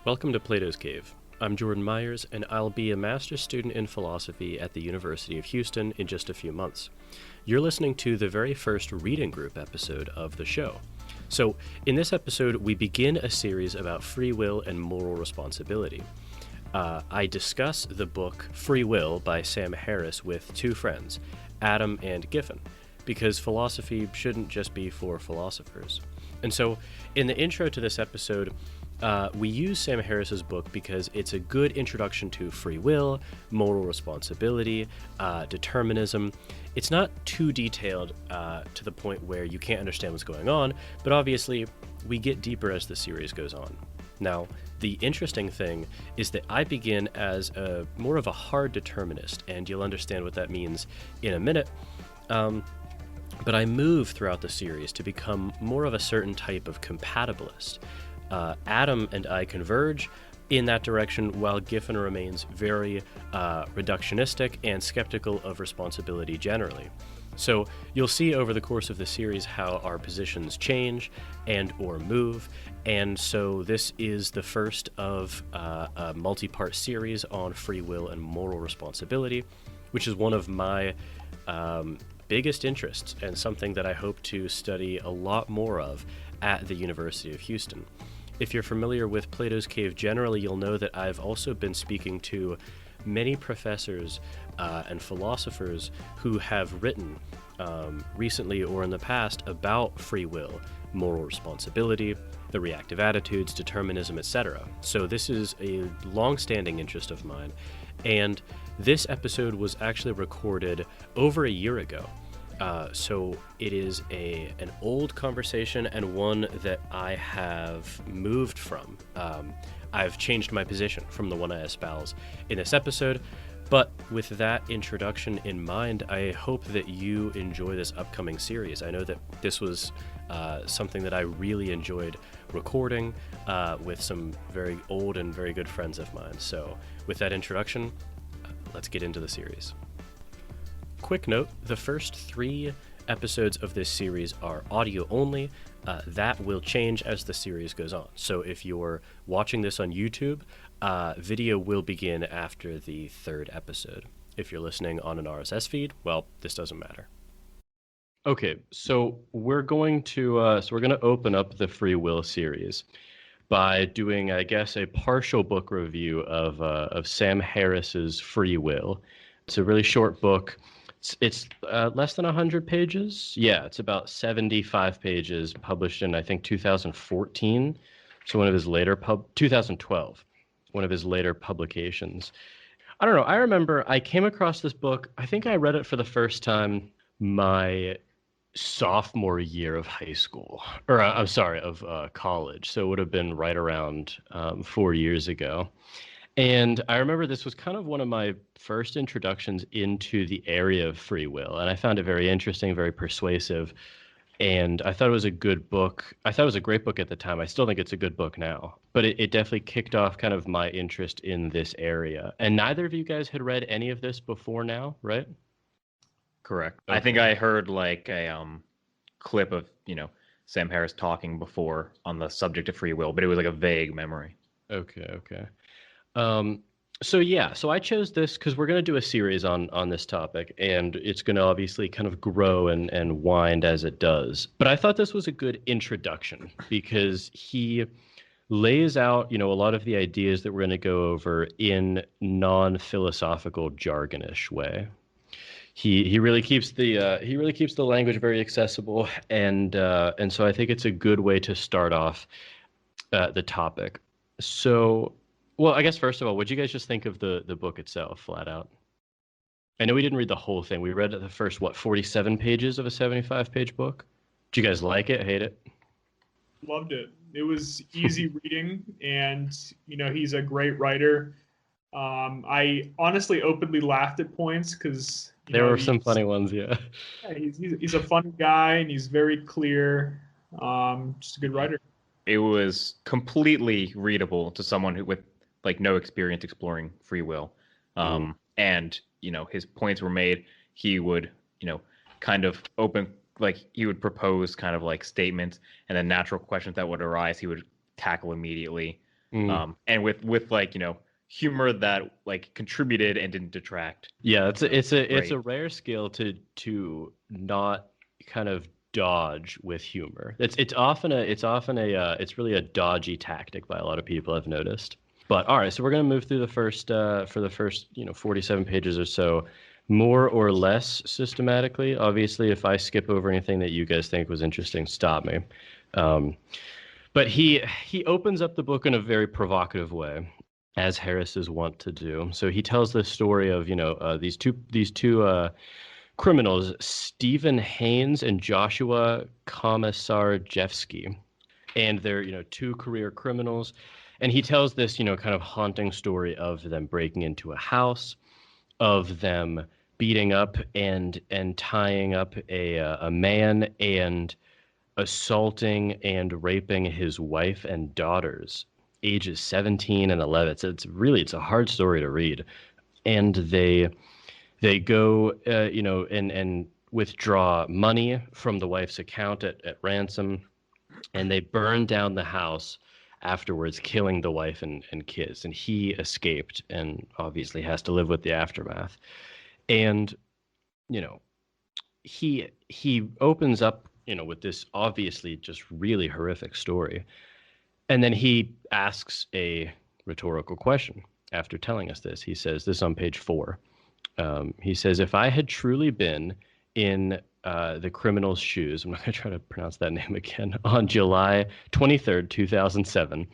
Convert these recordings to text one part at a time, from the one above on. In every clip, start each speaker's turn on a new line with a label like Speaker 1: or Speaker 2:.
Speaker 1: Welcome to Plato's Cave. I'm Jordan Myers, and I'll be a master's student in philosophy at the University of Houston in just a few months. You're listening to the very first reading group episode of the show. So, in this episode, we begin a series about free will and moral responsibility. I discuss the book Free Will by Sam Harris with two friends, Adam and Giffin, because philosophy shouldn't just be for philosophers. And so, in the intro to this episode, we use Sam Harris's book because it's a good introduction to free will, moral responsibility, determinism. It's not too detailed to the point where you can't understand what's going on, but obviously we get deeper as the series goes on. Now, the interesting thing is that I begin as more of a hard determinist, and you'll understand what that means in a minute. But I move throughout the series to become more of a certain type of compatibilist. Adam and I converge in that direction, while Giffin remains very reductionistic and skeptical of responsibility generally. So you'll see over the course of the series how our positions change and or move, and so this is the first of a multi-part series on free will and moral responsibility, which is one of my biggest interests and something that I hope to study a lot more of at the University of Houston. If you're familiar with Plato's Cave generally, you'll know that I've also been speaking to many professors and philosophers who have written recently or in the past about free will, moral responsibility, the reactive attitudes, determinism, etc. So this is a long-standing interest of mine, and this episode was actually recorded over a year ago. So it is an old conversation and one that I have moved from. I've changed my position from the one I espouse in this episode, but with that introduction in mind, I hope that you enjoy this upcoming series. I know that this was something that I really enjoyed recording with some very old and very good friends of mine. So with that introduction, let's get into the series. Quick note, the first 3 episodes of this series are audio only. That will change as the series goes on. So if you're watching this on YouTube, video will begin after the 3rd episode. If you're listening on an RSS feed, well, this doesn't matter. Okay, so we're going to open up the free will series by doing, I guess, a partial book review of Sam Harris's Free Will. It's a really short book. It's less than 100 pages. Yeah, it's about 75 pages, published in, I think, 2014. So one of his later 2012, one of his later publications. I don't know. I remember I came across this book. I think I read it for the first time my sophomore year of high school, or I'm sorry, of college. So it would have been right around 4 years ago. And I remember this was kind of one of my first introductions into the area of free will. And I found it very interesting, very persuasive. And I thought it was a good book. I thought it was a great book at the time. I still think it's a good book now. But it definitely kicked off kind of my interest in this area. And neither of you guys had read any of this before now, right?
Speaker 2: Correct.
Speaker 1: Okay.
Speaker 2: I think I heard like a clip of, Sam Harris talking before on the subject of free will, but it was like a vague memory.
Speaker 1: Okay. So I chose this because we're going to do a series on this topic, and it's going to obviously kind of grow and wind as it does. But I thought this was a good introduction because he lays out, a lot of the ideas that we're going to go over in non-philosophical jargonish way. He really keeps the language very accessible, and so I think it's a good way to start off the topic. So. Well, I guess first of all, what did you guys just think of the book itself, flat out? I know we didn't read the whole thing. We read the first, 47 pages of a 75-page book? Did you guys like it, hate it?
Speaker 3: Loved it. It was easy reading, and, he's a great writer. I honestly openly laughed at points because...
Speaker 1: There were some funny ones, yeah.
Speaker 3: He's a funny guy, and he's very clear. Just a good writer.
Speaker 2: It was completely readable to someone who with like no experience exploring free will. And, his points were made. He would, kind of he would propose kind of like statements, and then natural questions that would arise, he would tackle immediately. And with like, you know, humor that like contributed and didn't detract.
Speaker 1: Yeah, it's a
Speaker 2: Great.
Speaker 1: rare skill to not kind of dodge with humor. It's really a dodgy tactic by a lot of people, I've noticed. But all right, so we're gonna move through the first for the first 47 pages or so, more or less systematically. Obviously, if I skip over anything that you guys think was interesting, stop me. Um, but he opens up the book in a very provocative way, as Harris is wont to do. So he tells the story of these two criminals, Stephen Haynes and Joshua Komisarjevsky, and they're two career criminals. And he tells this kind of haunting story of them breaking into a house, of them beating up and tying up a man and assaulting and raping his wife and daughters, ages 17 and 11. So it's a hard story to read. And they go, and withdraw money from the wife's account at ransom, and they burn down the house afterwards, killing the wife and kids. And he escaped and obviously has to live with the aftermath. And, he opens up, with this obviously just really horrific story. And then he asks a rhetorical question after telling us this. He says this on page 4. He says, if I had truly been in the criminal's shoes, I'm not going to try to pronounce that name again, on July 23rd, 2007,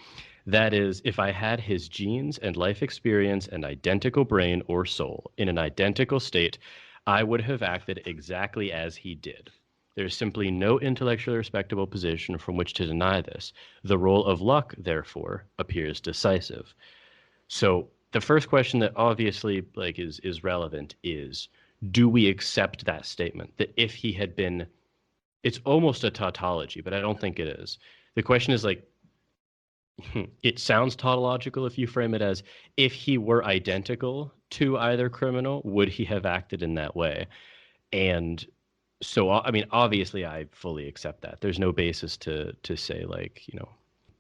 Speaker 1: that is, if I had his genes and life experience and identical brain or soul in an identical state, I would have acted exactly as he did. There is simply no intellectually respectable position from which to deny this. The role of luck, therefore, appears decisive. So the first question that obviously is relevant is, do we accept that statement that if he had been, it's almost a tautology, but I don't think it is. The question is it sounds tautological if you frame it as, if he were identical to either criminal, would he have acted in that way? And so, I mean, obviously I fully accept that. There's no basis to say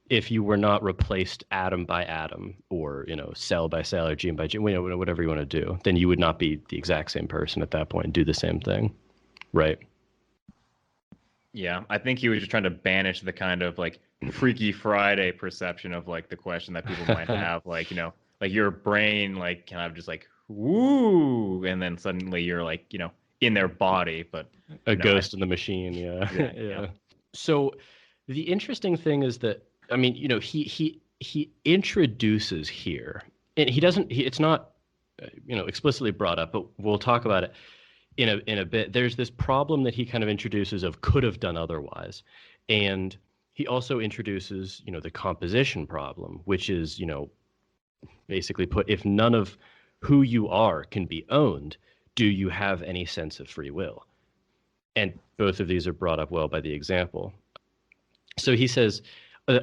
Speaker 1: if you were not replaced atom by atom, or cell by cell, or gene by gene, whatever you want to do, then you would not be the exact same person at that point and do the same thing, right?
Speaker 2: Yeah, I think he was just trying to banish the kind of like Freaky Friday perception of like the question that people might have, like your brain like kind of just like woo, and then suddenly you're like in their body, but
Speaker 1: a ghost in the machine. Yeah. So the interesting thing is that, I mean, he introduces here, and it's not explicitly brought up, but we'll talk about it in a bit. There's this problem that he kind of introduces of could have done otherwise, and he also introduces the composition problem, which is basically put, if none of who you are can be owned, do you have any sense of free will? And both of these are brought up well by the example. So he says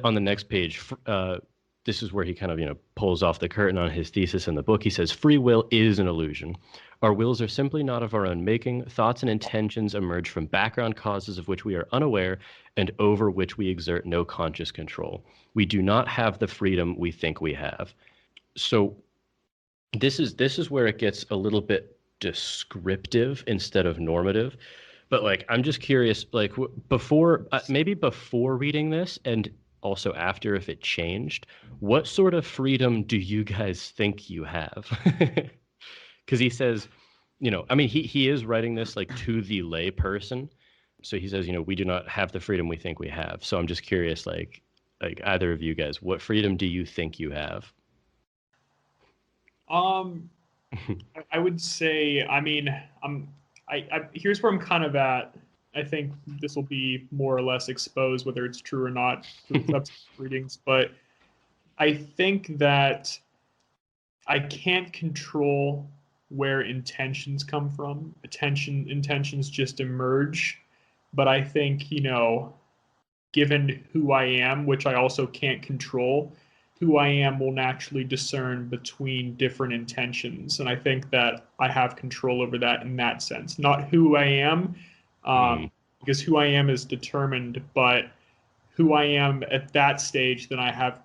Speaker 1: on the next page, this is where he kind of pulls off the curtain on his thesis in the book. He says, free will is an illusion. Our wills are simply not of our own making. Thoughts and intentions emerge from background causes of which we are unaware and over which we exert no conscious control. We do not have the freedom we think we have. So this is where it gets a little bit descriptive instead of normative. But I'm just curious, before reading this, and also after, if it changed, what sort of freedom do you guys think you have? Because he says, I mean, he is writing this to the lay person. So he says, we do not have the freedom we think we have. So I'm just curious, like either of you guys, what freedom do you think you have?
Speaker 3: I would say, I mean, here's where I'm kind of at. I think this will be more or less exposed, whether it's true or not, through subsequent readings. But I think that I can't control where intentions come from. Intentions just emerge. But I think, given who I am, which I also can't control, who I am will naturally discern between different intentions. And I think that I have control over that in that sense. Not who I am, because who I am is determined, but who I am at that stage, then I have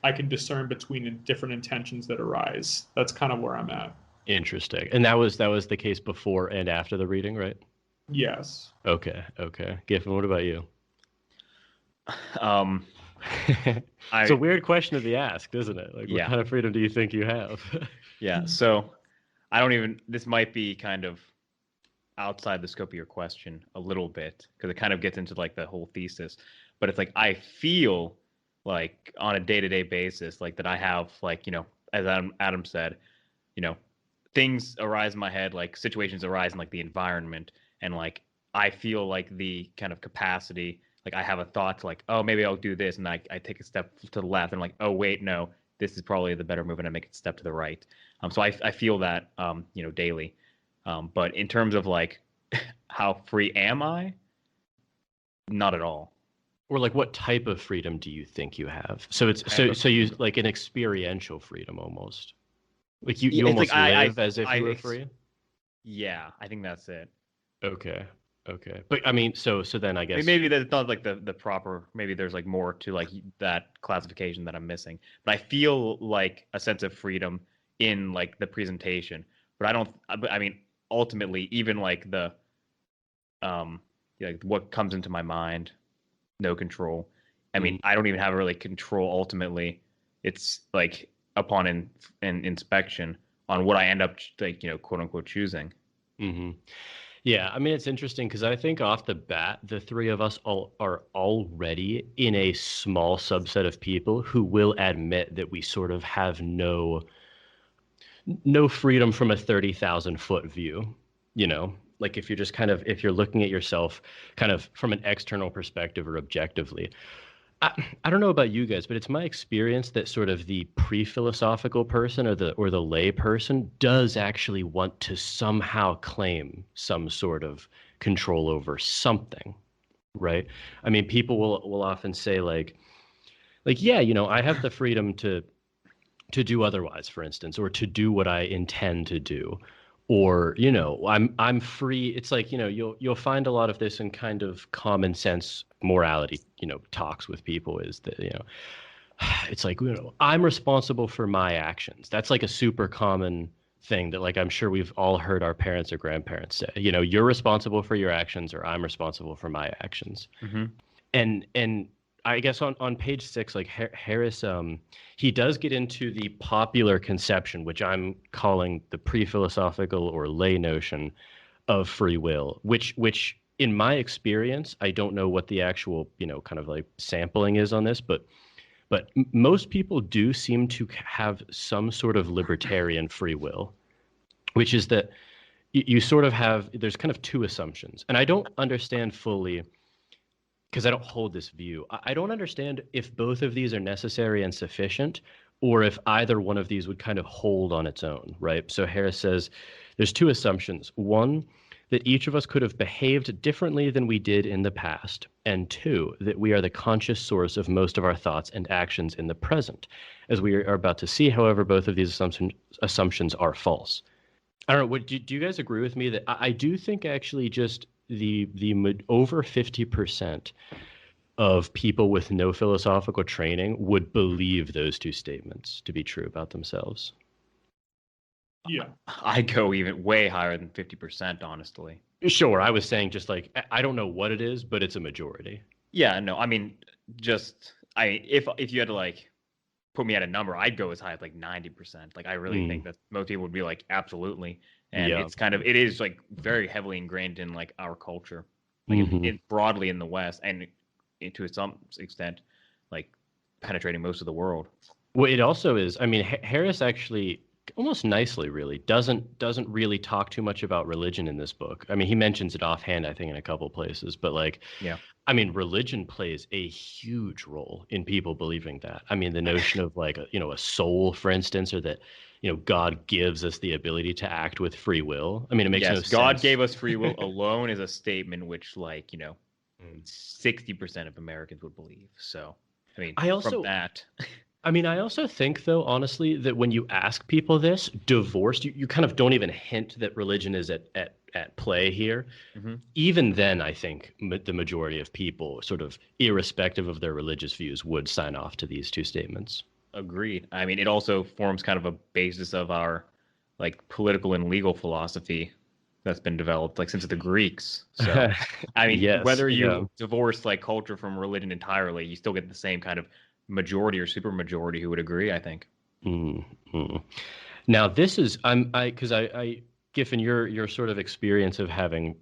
Speaker 3: I can discern between different intentions that arise. That's kind of where I'm at.
Speaker 1: Interesting. And that was the case before and after the reading, right?
Speaker 3: Yes.
Speaker 1: Okay. Giffin, what about you?
Speaker 2: Um,
Speaker 1: It's a weird question to be asked, isn't it? Like,
Speaker 2: Yeah.
Speaker 1: what kind of freedom do you think you have?
Speaker 2: Yeah. So I don't even. This might be kind of outside the scope of your question a little bit because it kind of gets into like the whole thesis. But it's like I feel like on a day-to-day basis, like that I have like as Adam said, you know, things arise in my head, like situations arise in like the environment, and like I feel like the kind of capacity, like I have a thought like, oh, maybe I'll do this, and I take a step to the left, and like, oh wait, no, this is probably the better move, and I make a step to the right. So I feel that daily. But in terms of like how free am I? Not at all.
Speaker 1: Or like, what type of freedom do you think you have? So it's so you like an experiential freedom almost. Like you
Speaker 2: It's
Speaker 1: almost
Speaker 2: like
Speaker 1: live as if you were free.
Speaker 2: Yeah, I think that's it.
Speaker 1: Okay. But I mean, so then I guess
Speaker 2: maybe that's not like the proper. Maybe there's like more to like that classification that I'm missing. But I feel like a sense of freedom in like the presentation. But I don't. I mean, ultimately, even like the like what comes into my mind, no control. I mean, I don't even have really control ultimately. It's like upon an inspection on what I end up like quote unquote choosing.
Speaker 1: Mm-hmm. Yeah, I mean, it's interesting because I think off the bat, the three of us are already in a small subset of people who will admit that we sort of have no freedom from a 30,000-foot view, like if you're just kind of, if you're looking at yourself kind of from an external perspective or objectively. I don't know about you guys, but it's my experience that sort of the pre-philosophical person or the lay person does actually want to somehow claim some sort of control over something, right? I mean, people will often say yeah, I have the freedom to do otherwise, for instance, or to do what I intend to do, or I'm free. It's like you'll find a lot of this in kind of common sense morality talks with people, is that it's like I'm responsible for my actions. That's like a super common thing that like I'm sure we've all heard our parents or grandparents say, you're responsible for your actions, or I'm responsible for my actions.
Speaker 2: Mm-hmm.
Speaker 1: And I guess on page 6, like Harris, he does get into the popular conception, which I'm calling the pre-philosophical or lay notion of free will, which in my experience, I don't know what the actual, kind of like sampling is on this, but most people do seem to have some sort of libertarian free will, which is that you sort of have, there's kind of two assumptions, and I don't understand fully, because I don't hold this view. I don't understand if both of these are necessary and sufficient, or if either one of these would kind of hold on its own, right? So Harris says there's two assumptions. One, that each of us could have behaved differently than we did in the past. And two, that we are the conscious source of most of our thoughts and actions in the present. As we are about to see, however, both of these assumptions are false. I don't know. Do you guys agree with me that I do think actually just the over 50% of people with no philosophical training would believe those two statements to be true about themselves?
Speaker 3: Yeah.
Speaker 2: I go even way higher than 50%, honestly.
Speaker 1: Sure. I was saying just like, I don't know what it is, but it's a majority.
Speaker 2: Yeah, no, I mean, if you had to like put me at a number, I'd go as high as like 90%. Like I really think that most people would be like, absolutely. And it is like very heavily ingrained in like our culture, like in broadly in the West, and to some extent, like penetrating most of the world.
Speaker 1: Well, it also is. I mean, Harris actually almost nicely really doesn't really talk too much about religion in this book. I mean, he mentions it offhand, I think, in a couple places, but like,
Speaker 2: yeah,
Speaker 1: I mean, religion plays a huge role in people believing that. I mean, the notion of like, a soul, for instance, or that, God gives us the ability to act with free will. I mean, it makes no sense.
Speaker 2: God gave us free will alone is a statement which, like, 60% of Americans would believe. So, I mean, from that.
Speaker 1: I mean, I also think, though, honestly, that when you ask people this, divorced, you kind of don't even hint that religion is at play here.
Speaker 2: Mm-hmm.
Speaker 1: Even then, I think the majority of people, sort of irrespective of their religious views, would sign off to these two statements.
Speaker 2: Agreed. I mean, it also forms kind of a basis of our like political and legal philosophy that's been developed like since the Greeks. So, I mean,
Speaker 1: Yes,
Speaker 2: whether
Speaker 1: yeah.
Speaker 2: you divorce like culture from religion entirely, you still get the same kind of majority or supermajority who would agree, I think.
Speaker 1: Mm-hmm. Now this is I Giffen, your sort of experience of having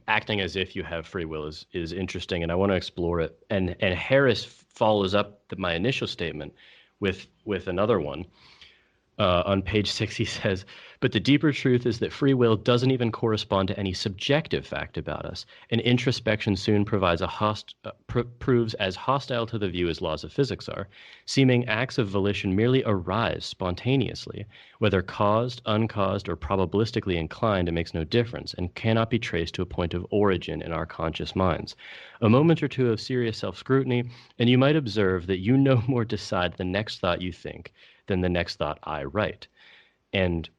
Speaker 1: acting as if you have free will is interesting, and I want to explore it. And Harris follows up my initial statement with another one. On page 6, he says, but the deeper truth is that free will doesn't even correspond to any subjective fact about us, and introspection soon proves as hostile to the view as laws of physics are. Seeming acts of volition merely arise spontaneously. Whether caused, uncaused, or probabilistically inclined, it makes no difference, and cannot be traced to a point of origin in our conscious minds. A moment or two of serious self-scrutiny, and you might observe that you no more decide the next thought you think than the next thought I write. And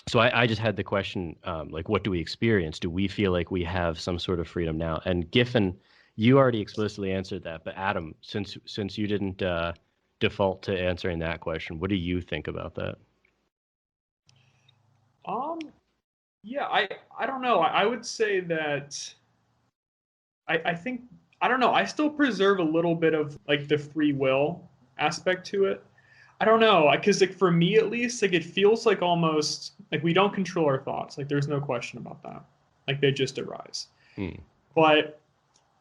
Speaker 1: so I just had the question, like, what do we experience? Do we feel like we have some sort of freedom now? And Giffen, you already explicitly answered that, but Adam, since you didn't default to answering that question, what do you think about that?
Speaker 3: Yeah, I don't know. I would say that I think I don't know. I still preserve a little bit of like the free will aspect to it. I don't know, because like for me at least, like it feels like almost like we don't control our thoughts. Like there's no question about that. Like they just arise.
Speaker 1: Hmm.
Speaker 3: But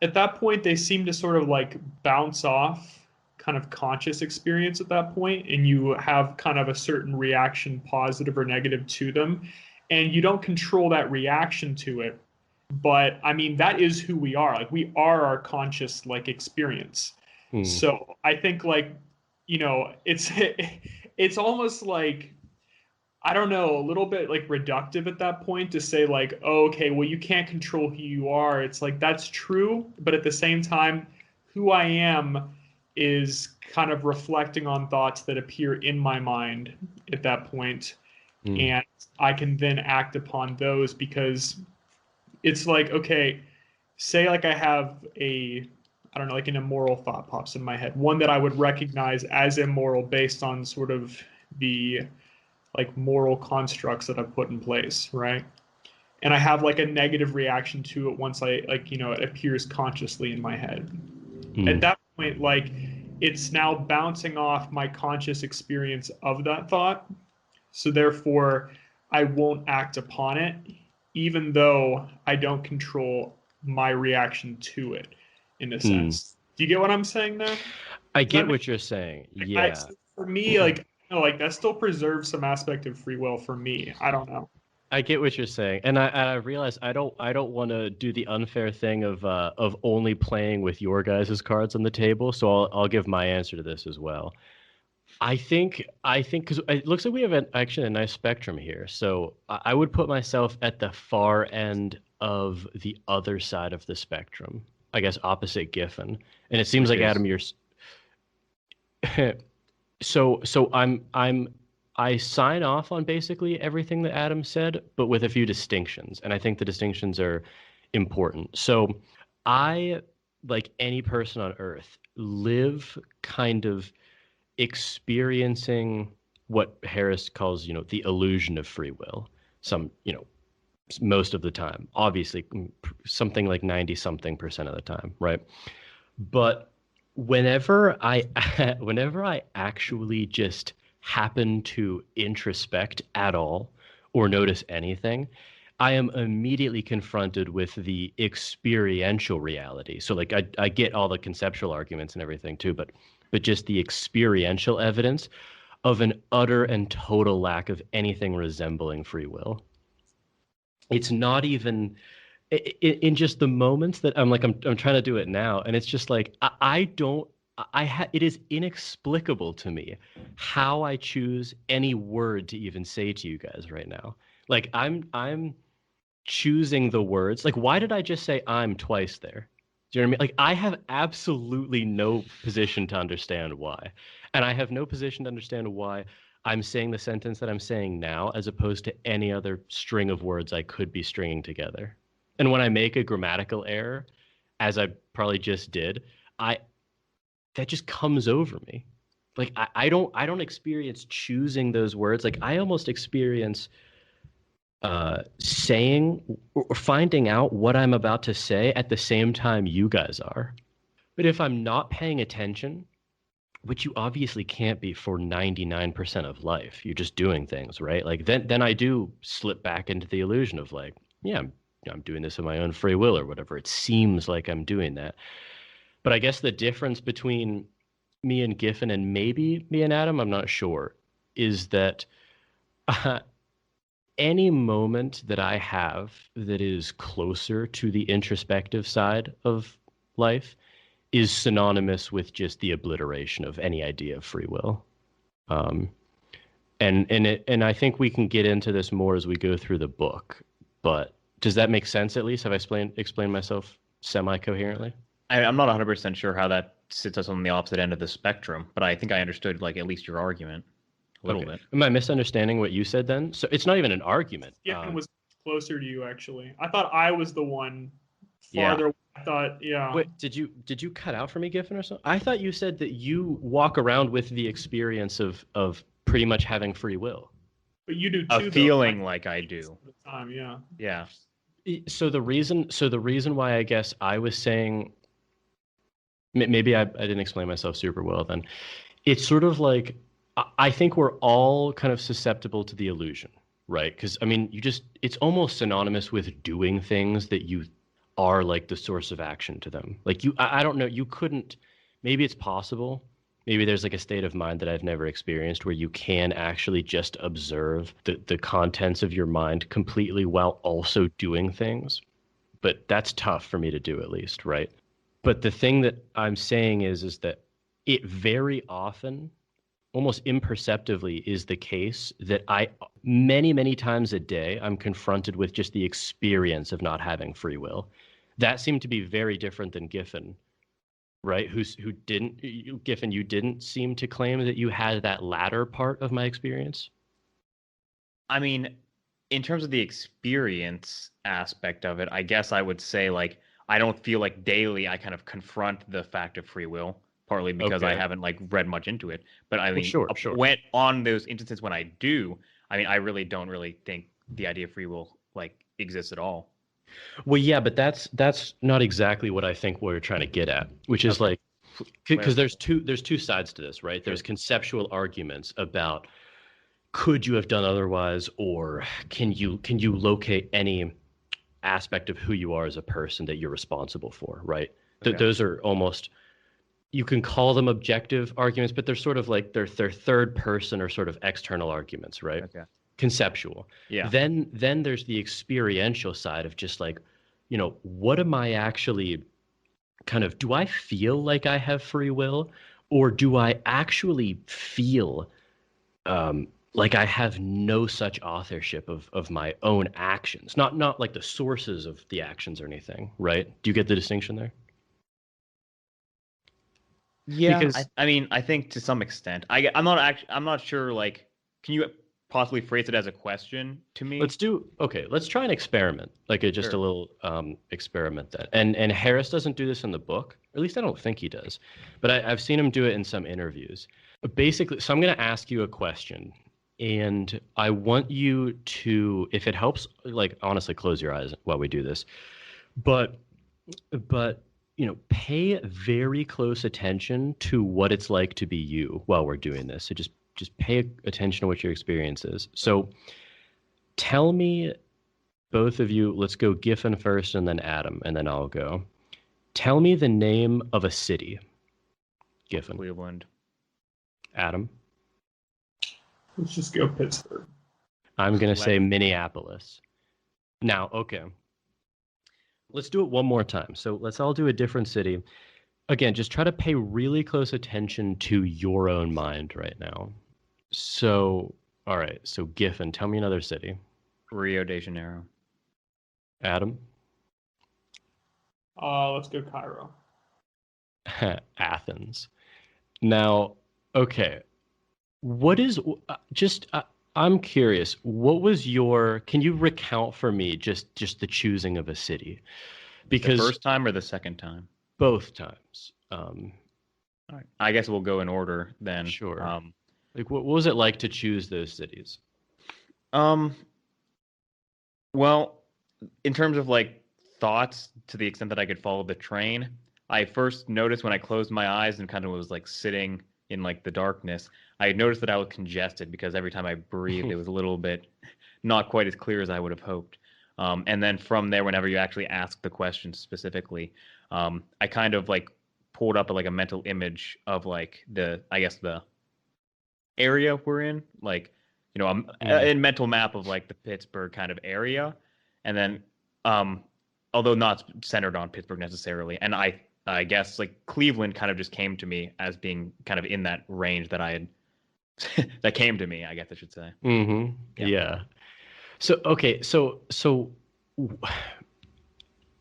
Speaker 3: at that point, they seem to sort of like bounce off kind of conscious experience at that point, and you have kind of a certain reaction, positive or negative, to them, and you don't control that reaction to it. But I mean, that is who we are. Like we are our conscious like experience.
Speaker 1: Hmm.
Speaker 3: So I think like, it's it's almost like I don't know, a little bit like reductive at that point to say like, oh, okay, well, you can't control who you are. It's like that's true, but at the same time, who I am is kind of reflecting on thoughts that appear in my mind at that point,
Speaker 1: Hmm.
Speaker 3: and I can then act upon those because it's like, okay, say like I have a I don't know, like an immoral thought pops in my head, one that I would recognize as immoral based on sort of the like moral constructs that I've put in place, right? And I have like a negative reaction to it once I like, it appears consciously in my head. At
Speaker 1: Hmm.
Speaker 3: that point, like it's now bouncing off my conscious experience of that thought. So therefore, I won't act upon it, even though I don't control my reaction to it in a
Speaker 1: Hmm.
Speaker 3: sense. Do you get what I'm saying there?
Speaker 1: I
Speaker 3: Does that
Speaker 1: get
Speaker 3: make
Speaker 1: what you're saying.
Speaker 3: I,
Speaker 1: Yeah.
Speaker 3: for me, like, like that still preserves some aspect of free will for me. I don't know.
Speaker 1: I get what you're saying, and I realize I don't want to do the unfair thing of only playing with your guys' cards on the table. So I'll give my answer to this as well. I think because it looks like we have actually a nice spectrum here. So I would put myself at the far end of the other side of the spectrum. I guess opposite Giffen, and it seems
Speaker 2: Which
Speaker 1: like
Speaker 2: is
Speaker 1: Adam, you're so I sign off on basically everything that Adam said, but with a few distinctions, and I think the distinctions are important. So I, like any person on Earth, live kind of experiencing what Harris calls, the illusion of free will. Some, most of the time, obviously, something like 90 something percent of the time, right? But whenever I whenever I actually just happen to introspect at all or notice anything, I am immediately confronted with the experiential reality. So like I get all the conceptual arguments and everything too, but just the experiential evidence of an utter and total lack of anything resembling free will. It's not even in just the moments that I'm trying to do it now, and it's just like I don't it is inexplicable to me how I choose any word to even say to you guys right now. Like I'm choosing the words. Like, why did I just say I'm twice there? Do you know what I mean? Like, I have absolutely no position to understand why. And I have no position to understand why I'm saying the sentence that I'm saying now as opposed to any other string of words I could be stringing together. And when I make a grammatical error, as I probably just did, I that just comes over me. Like I don't experience choosing those words. Like I almost experience saying or finding out what I'm about to say at the same time you guys are. But if I'm not paying attention, which you obviously can't be for 99% of life, you're just doing things, right? Like then I do slip back into the illusion of like, yeah, I'm doing this of my own free will or whatever. It seems like I'm doing that. But I guess the difference between me and Giffin and maybe me and Adam, I'm not sure, is that uh, any moment that I have that is closer to the introspective side of life is synonymous with just the obliteration of any idea of free will. Um, and I think we can get into this more as we go through the book. But does that make sense? At least have I explained myself semi-coherently?
Speaker 2: I'm not 100% sure how that sits us on the opposite end of the spectrum, but I think I understood like at least your argument a little bit.
Speaker 1: Am I misunderstanding what you said then? So it's not even an argument.
Speaker 3: Giffin was closer to you, actually. I thought I was the one farther.
Speaker 2: Yeah.
Speaker 3: I thought, yeah.
Speaker 1: Wait, did you cut out for me, Giffin, or something? I thought you said that you walk around with the experience of pretty much having free will.
Speaker 3: But you do too.
Speaker 2: A feeling like I do.
Speaker 3: The time, yeah.
Speaker 2: Yeah.
Speaker 1: So the reason why I guess I was saying maybe I didn't explain myself super well then. It's sort of like I think we're all kind of susceptible to the illusion, right? Because I mean, it's almost synonymous with doing things that you are like the source of action to them. Like I don't know, you couldn't, maybe it's possible. Maybe there's like a state of mind that I've never experienced where you can actually just observe the contents of your mind completely while also doing things. But that's tough for me to do, at least, right? But the thing that I'm saying is that it very often, almost imperceptibly, is the case that many, many times a day, I'm confronted with just the experience of not having free will. That seemed to be very different than Giffin, right? Giffin, you didn't seem to claim that you had that latter part of my experience.
Speaker 2: I mean, in terms of the experience aspect of it, I guess I would say like I don't feel like daily I kind of confront the fact of free will, partly because I haven't like read much into it. But I mean,
Speaker 1: sure.
Speaker 2: When on those instances when I do, I mean, I really don't think the idea of free will like exists at all.
Speaker 1: Well, yeah, but that's not exactly what I think we're trying to get at, which is like, because there's two sides to this, right? There's conceptual arguments about could you have done otherwise, or can you locate any aspect of who you are as a person that you're responsible for, right? Those are almost, you can call them objective arguments, but they're sort of like they're third person or sort of external arguments, right?
Speaker 2: Okay.
Speaker 1: Conceptual.
Speaker 2: Yeah.
Speaker 1: Then there's the experiential side of just like, what am I actually do I feel like I have free will, or do I actually feel like I have no such authorship of my own actions, not like the sources of the actions or anything, right? Do you get the distinction there?
Speaker 2: Yeah,
Speaker 1: because
Speaker 2: I mean, I think to some extent, I'm not sure. Like, can you possibly phrase it as a question to me?
Speaker 1: Let's try an experiment, like a little experiment then. And Harris doesn't do this in the book, or at least I don't think he does, but I've seen him do it in some interviews. Basically, so I'm going to ask you a question, and I want you to, if it helps, like honestly, close your eyes while we do this, but pay very close attention to what it's like to be you while we're doing this. So just pay attention to what your experience is. So tell me, both of you, let's go Giffin first and then Adam, and then I'll go. Tell me the name of a city. Giffin.
Speaker 2: Cleveland.
Speaker 1: Adam.
Speaker 3: Let's just go Pittsburgh.
Speaker 1: I'm going to say Minneapolis. Now, okay. Let's do it one more time. So let's all do a different city. Again, just try to pay really close attention to your own mind right now. So, all right. So Giffin, tell me another city.
Speaker 2: Rio de Janeiro.
Speaker 1: Adam?
Speaker 3: Let's go Cairo.
Speaker 1: Athens. Now, okay. What is, I'm curious, what was can you recount for me just the choosing of a city? Because
Speaker 2: the first time or the second time?
Speaker 1: Both times.
Speaker 2: All right. I guess we'll go in order then.
Speaker 1: Sure. Like, what was it like to choose those cities?
Speaker 2: Well, in terms of like thoughts, to the extent that I could follow the train, I first noticed when I closed my eyes and kind of was like sitting in like the darkness, I noticed that I was congested because every time I breathed, it was a little bit not quite as clear as I would have hoped. And then from there, whenever you actually ask the question specifically, I kind of like pulled up like a mental image of like I guess the area we're in, like, you know, a mental map of like the Pittsburgh kind of area, and then, although not centered on Pittsburgh necessarily, and I guess like Cleveland kind of just came to me as being kind of in that range that I had that came to me, I guess I should say.
Speaker 1: Mm-hmm. Yeah. So okay,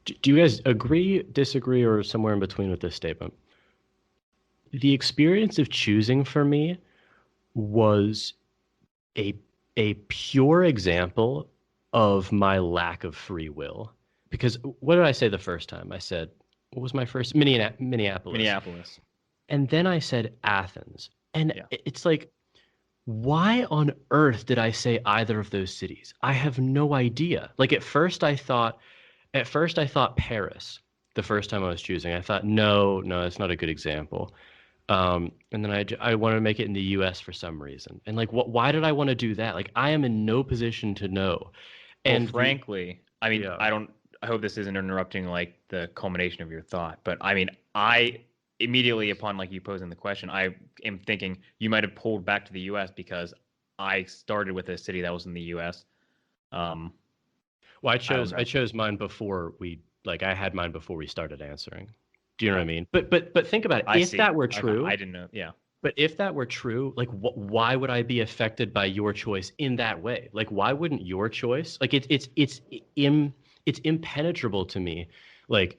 Speaker 1: do you guys agree, disagree, or somewhere in between with this statement? The experience of choosing for me was a pure example of my lack of free will. Because what did I say the first time? I said, what was my first? Minneapolis.
Speaker 2: Minneapolis.
Speaker 1: And then I said Athens. And it's like, why on earth did I say either of those cities? I have no idea. Like at first I thought Paris the first time I was choosing. I thought, no, that's not a good example. And then I wanted to make it in the U.S. for some reason. And like, why did I want to do that? Like, I am in no position to know. And
Speaker 2: well, frankly, I mean, I hope this isn't interrupting like the culmination of your thought, but I mean, I immediately upon like you posing the question, I am thinking you might have pulled back to the U.S. because I started with a city that was in the U.S.
Speaker 1: Well, I chose mine before I had mine before we started answering. Do you know what I mean? But think about it. If that were true,
Speaker 2: I didn't know. Yeah.
Speaker 1: But if that were true, like, why would I be affected by your choice in that way? Like, why wouldn't your choice? Like, it's impenetrable to me. Like,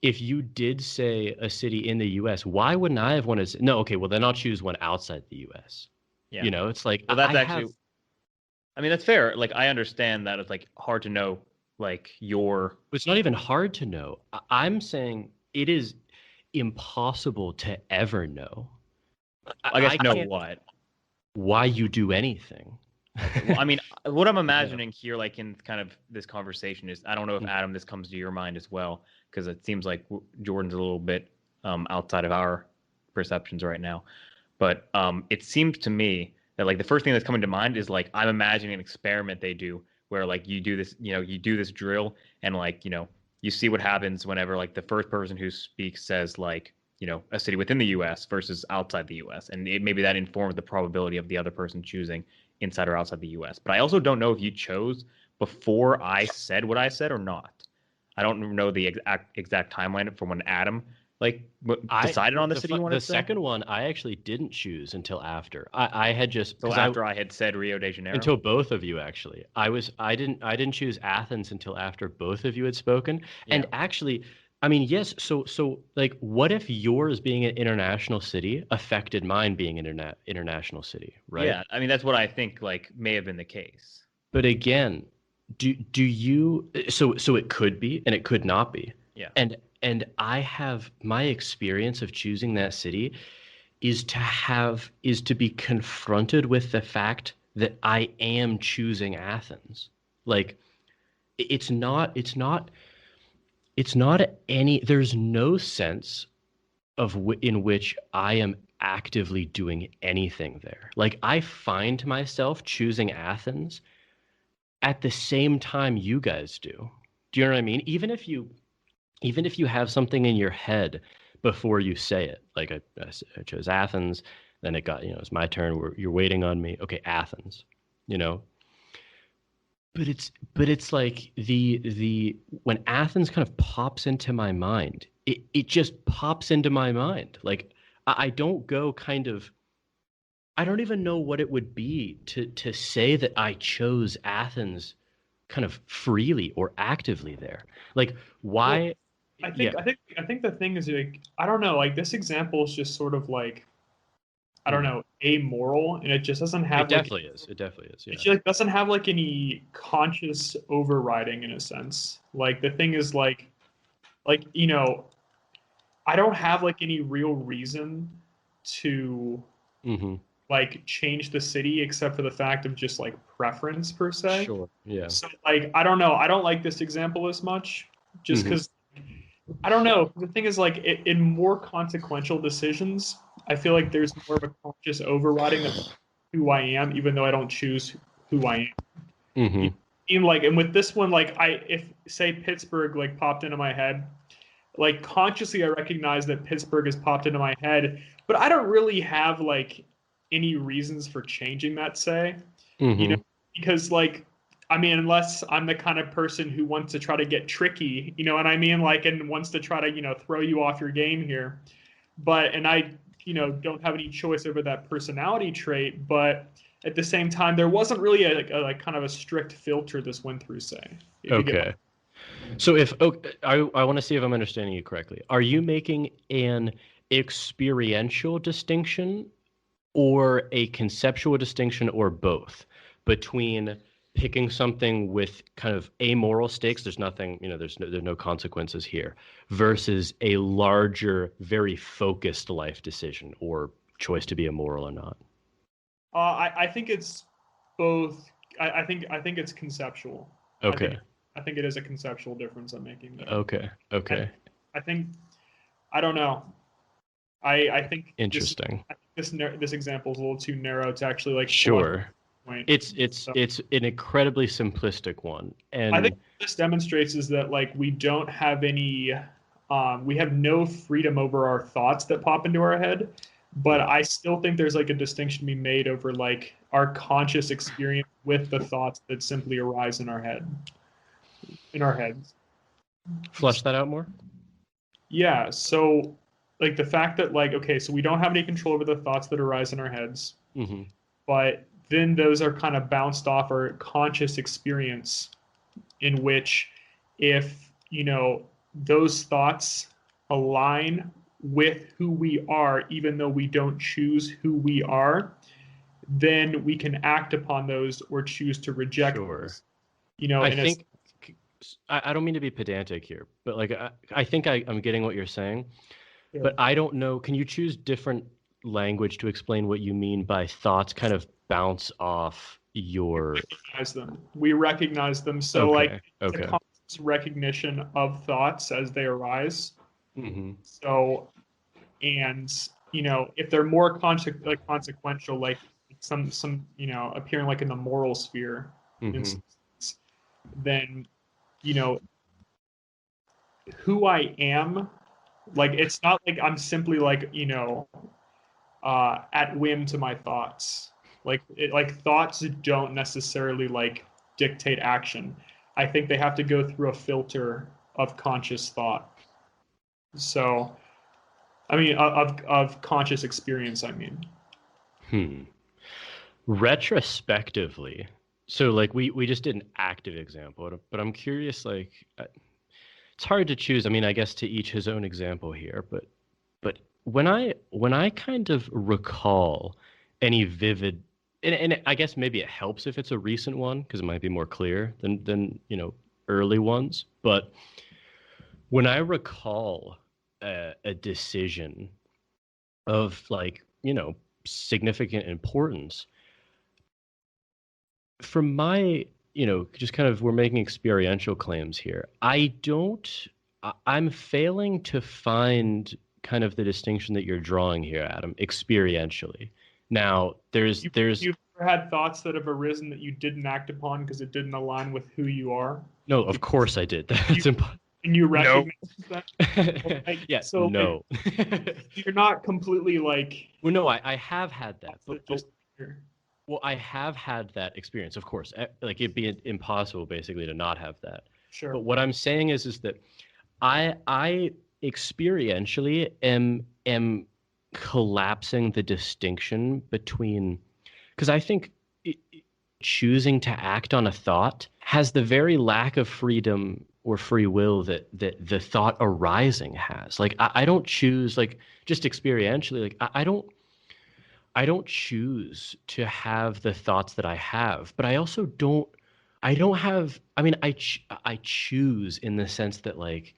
Speaker 1: if you did say a city in the U.S., why wouldn't I have wanted to say, no? Okay, well then I'll choose one outside the U.S. Yeah. You know, it's like,
Speaker 2: well, that's I mean, that's fair. Like, I understand that it's like hard to know. Like
Speaker 1: it's not even hard to know. I'm saying it is impossible to ever know.
Speaker 2: I guess know what?
Speaker 1: Why you do anything.
Speaker 2: Okay. Well, I mean, what I'm imagining here, like in kind of this conversation is, I don't know if Adam, this comes to your mind as well, because it seems like Jordan's a little bit outside of our perceptions right now. But it seems to me that like the first thing that's coming to mind is like, I'm imagining an experiment they do where like you do this drill and like, you see what happens whenever like the first person who speaks says like, a city within the U.S. versus outside the U.S. And maybe that informs the probability of the other person choosing inside or outside the U.S. But I also don't know if you chose before I said what I said or not. I don't know the exact timeline from when Adam decided on the city you wanted to say.
Speaker 1: The second one, I actually didn't choose until after. I had just
Speaker 2: after I had said Rio de Janeiro.
Speaker 1: Until both of you actually. I didn't choose Athens until after both of you had spoken. Yeah. And actually, I mean, yes. So like, what if yours being an international city affected mine being an international city, right?
Speaker 2: Yeah, I mean that's what I think like may have been the case.
Speaker 1: But again, do you? So it could be, and it could not be.
Speaker 2: Yeah.
Speaker 1: And I have my experience of choosing that city is to be confronted with the fact that I am choosing Athens. Like, there's no sense in which I am actively doing anything there. Like, I find myself choosing Athens at the same time you guys do. Do you know what I mean? Even if you have something in your head before you say it, like I chose Athens, then it's my turn. You're waiting on me. Okay, Athens, But it's like when Athens kind of pops into my mind, it just pops into my mind. Like I don't go I don't even know what it would be to say that I chose Athens kind of freely or actively there. Like why?
Speaker 3: Well, I think the thing is like, I don't know, like this example is just sort of like, I don't know, amoral, and it just doesn't have.
Speaker 1: It definitely is. It definitely is. Yeah.
Speaker 3: It like doesn't have like any conscious overriding in a sense. Like the thing is like I don't have like any real reason to
Speaker 1: Mm-hmm.
Speaker 3: like change the city except for the fact of just like preference per se.
Speaker 1: Sure. Yeah.
Speaker 3: So like I don't know, I don't like this example as much just
Speaker 1: Mm-hmm.
Speaker 3: because I don't know. The thing is like in more consequential decisions, I feel like there's more of a conscious overriding of who I am, even though I don't choose who I am.
Speaker 1: Mm-hmm.
Speaker 3: You know, like, and with this one, like if say Pittsburgh like popped into my head, like consciously I recognize that Pittsburgh has popped into my head, but I don't really have like any reasons for changing that, say, you know,
Speaker 1: Mm-hmm.
Speaker 3: because like I mean, unless I'm the kind of person who wants to try to get tricky, you know what I mean? Like, and wants to try to, throw you off your game here. But, and I, don't have any choice over that personality trait. But at the same time, there wasn't really like kind of a strict filter this went through, say, if you get my.
Speaker 1: Okay. So I want to see if I'm understanding you correctly. Are you making an experiential distinction or a conceptual distinction or both between picking something with kind of amoral stakes, there's nothing, there's no consequences here, versus a larger, very focused life decision or choice to be immoral or not?
Speaker 3: I think it's both. I think it's conceptual. I think
Speaker 1: Okay.
Speaker 3: I think it is a conceptual difference I'm making there.
Speaker 1: Okay.
Speaker 3: I,
Speaker 1: Okay.
Speaker 3: I think I don't know. I think this
Speaker 1: Interesting.
Speaker 3: I think this example is a little too narrow to actually like flush
Speaker 1: Sure.
Speaker 3: the point.
Speaker 1: It's
Speaker 3: So
Speaker 1: it's an incredibly simplistic one.
Speaker 3: I think
Speaker 1: And
Speaker 3: what this demonstrates is that like we don't have any, we have no freedom over our thoughts that pop into our head. But I still think there's like a distinction to be made over like our conscious experience with the thoughts that simply arise in our heads.
Speaker 1: flush that out more.
Speaker 3: Yeah. So like the fact that like, okay, so we don't have any control over the thoughts that arise in our heads,
Speaker 1: Hmm.
Speaker 3: but then those are kind of bounced off our conscious experience in which if, those thoughts align with who we are, even though we don't choose who we are, then we can act upon those or choose to reject
Speaker 1: Sure.
Speaker 3: those. You know,
Speaker 1: I
Speaker 3: and it's
Speaker 1: think I don't mean to be pedantic here, but like I think I'm getting what you're saying, but I don't know. Can you choose different language to explain what you mean by thoughts kind of bounce off your?
Speaker 3: recognize them. We recognize them. So like
Speaker 1: Okay.
Speaker 3: it's a
Speaker 1: Okay.
Speaker 3: conscious recognition of thoughts as they arise.
Speaker 1: Hmm.
Speaker 3: So and if they're more consequential, like some appearing like in the moral sphere, in
Speaker 1: Hmm.
Speaker 3: some sense, then you know who I am. Like it's not like I'm simply like at whim to my thoughts. Like thoughts don't necessarily like dictate action. I think they have to go through a filter of conscious thought. So I mean of conscious experience. I mean.
Speaker 1: Hmm. Retrospectively, so like we just did an active example, but I'm curious. Like, it's hard to choose. I mean, I guess to each his own example here, but when I kind of recall any vivid, and I guess maybe it helps if it's a recent one because it might be more clear than early ones. But when I recall a decision of like significant importance, from my just kind of we're making experiential claims here. I'm failing to find kind of the distinction that you're drawing here, Adam, experientially. Now, there's
Speaker 3: You've ever had thoughts that have arisen that you didn't act upon because it didn't align with who you are?
Speaker 1: no, of course I did.
Speaker 3: You,
Speaker 1: That's
Speaker 3: and you
Speaker 2: No.
Speaker 3: recognize that? Like,
Speaker 1: yeah,
Speaker 3: so like
Speaker 1: no.
Speaker 3: you're not completely like
Speaker 1: Well, no, I have had that, but
Speaker 3: just here.
Speaker 1: well, I have had that experience, of course. Like it'd be impossible basically to not have that. But
Speaker 3: Sure.
Speaker 1: what I'm saying is that I experientially am collapsing the distinction between because I think choosing to act on a thought has the very lack of freedom or free will that the thought arising has. Like I don't choose like just experientially like I don't choose to have the thoughts that I have, but I also don't have I mean I choose in the sense that like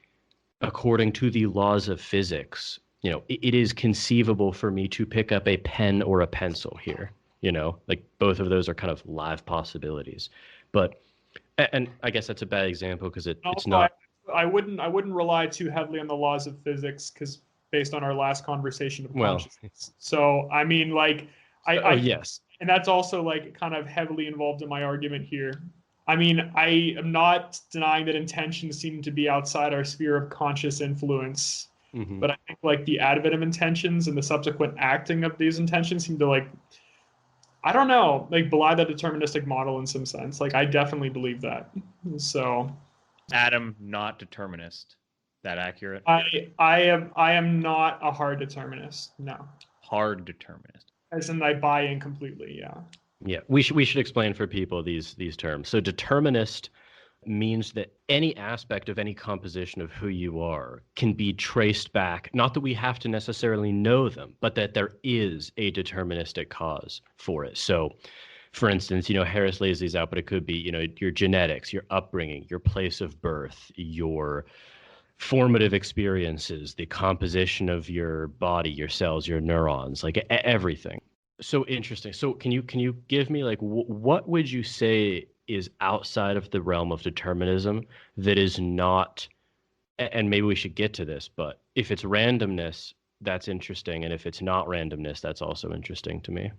Speaker 1: according to the laws of physics, it is conceivable for me to pick up a pen or a pencil here. Like both of those are kind of live possibilities. But, and I guess that's a bad example because it's not.
Speaker 3: I wouldn't rely too heavily on the laws of physics because based on our last conversation of consciousness. So I mean, like,
Speaker 1: yes,
Speaker 3: and that's also like kind of heavily involved in my argument here. I mean, I am not denying that intentions seem to be outside our sphere of conscious influence, but I think like the advent of intentions and the subsequent acting of these intentions seem to like, I don't know, like belie the deterministic model in some sense. Like I definitely believe that. So
Speaker 2: Adam, not determinist. That accurate?
Speaker 3: I am not a hard determinist. No.
Speaker 2: Hard determinist.
Speaker 3: As in I buy in completely, yeah.
Speaker 1: Yeah, we should explain for people these terms. So determinist means that any aspect of any composition of who you are can be traced back, not that we have to necessarily know them, but that there is a deterministic cause for it. So for instance, Harris lays these out, but it could be, your genetics, your upbringing, your place of birth, your formative experiences, the composition of your body, your cells, your neurons, like everything. So interesting. So can you give me like what would you say is outside of the realm of determinism that is not, and maybe we should get to this, but if it's randomness, that's interesting, and if it's not randomness, that's also interesting to me.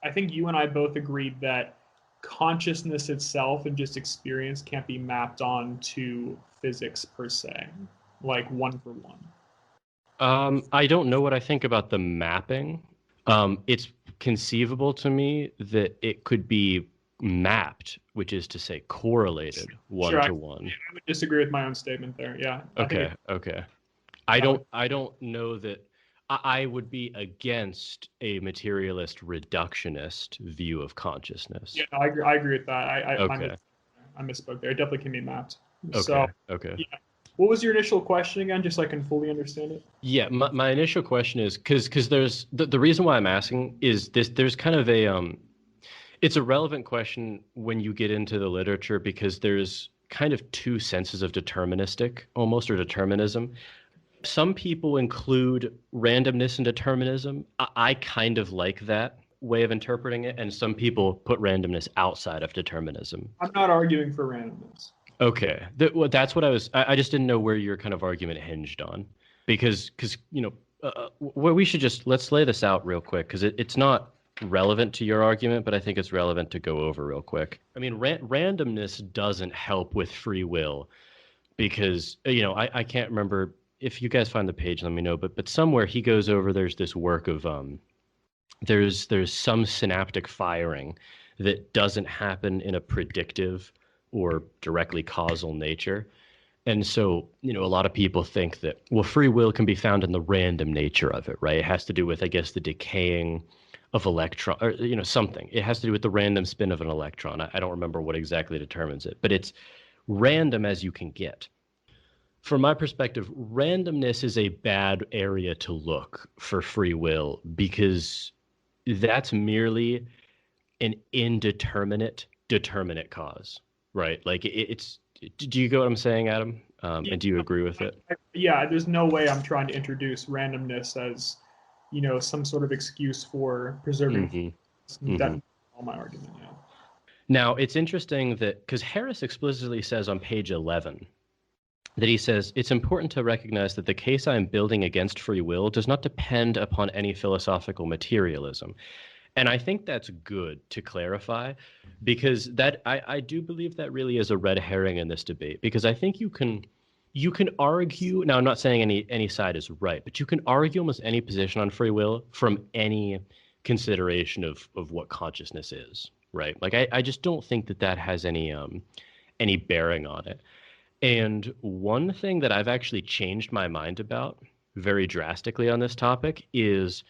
Speaker 3: I think you and I both agreed that consciousness itself and just experience can't be mapped on to physics per se, like one for one.
Speaker 1: I don't know what I think about the mapping. It's conceivable to me that it could be mapped, which is to say correlated one to one.
Speaker 3: I would disagree with my own statement there. Yeah.
Speaker 1: Okay. I don't know that I would be against a materialist reductionist view of consciousness.
Speaker 3: Yeah, no, I agree with that.
Speaker 1: Okay.
Speaker 3: I misspoke there. It definitely can be mapped.
Speaker 1: Okay.
Speaker 3: So,
Speaker 1: okay.
Speaker 3: Yeah. What was your initial question again, just so I can fully understand it?
Speaker 1: Yeah, my initial question is because there's the reason why I'm asking is this. There's kind of it's a relevant question when you get into the literature because there's kind of two senses of deterministic almost or determinism. Some people include randomness and determinism. I kind of like that way of interpreting it, and some people put randomness outside of determinism.
Speaker 3: I'm not arguing for randomness.
Speaker 1: Okay, that's what I just didn't know where your kind of argument hinged on, because well, we should let's lay this out real quick because it's not relevant to your argument, but I think it's relevant to go over real quick. I mean, randomness doesn't help with free will because I can't remember. If you guys find the page, let me know. But somewhere he goes over, there's this work of there's some synaptic firing that doesn't happen in a predictive or directly causal nature. And so, a lot of people think that, well, free will can be found in the random nature of it, right? It has to do with, I guess, the decaying of electron or, something. It has to do with the random spin of an electron. I don't remember what exactly determines it, but it's random as you can get. From my perspective, randomness is a bad area to look for free will because that's merely an indeterminate determinate cause, right? Like it's. Do you get what I'm saying, Adam? And do you agree with it?
Speaker 3: Yeah, there's no way I'm trying to introduce randomness as, some sort of excuse for preserving. That's all my argument. Yeah.
Speaker 1: Now it's interesting that because Harris explicitly says on page 11. That he says, it's important to recognize that the case I am building against free will does not depend upon any philosophical materialism. And I think that's good to clarify because that I do believe that really is a red herring in this debate because I think you can argue, now I'm not saying any side is right, but you can argue almost any position on free will from any consideration of what consciousness is, right? Like I just don't think that has any bearing on it. And one thing that I've actually changed my mind about very drastically on this topic is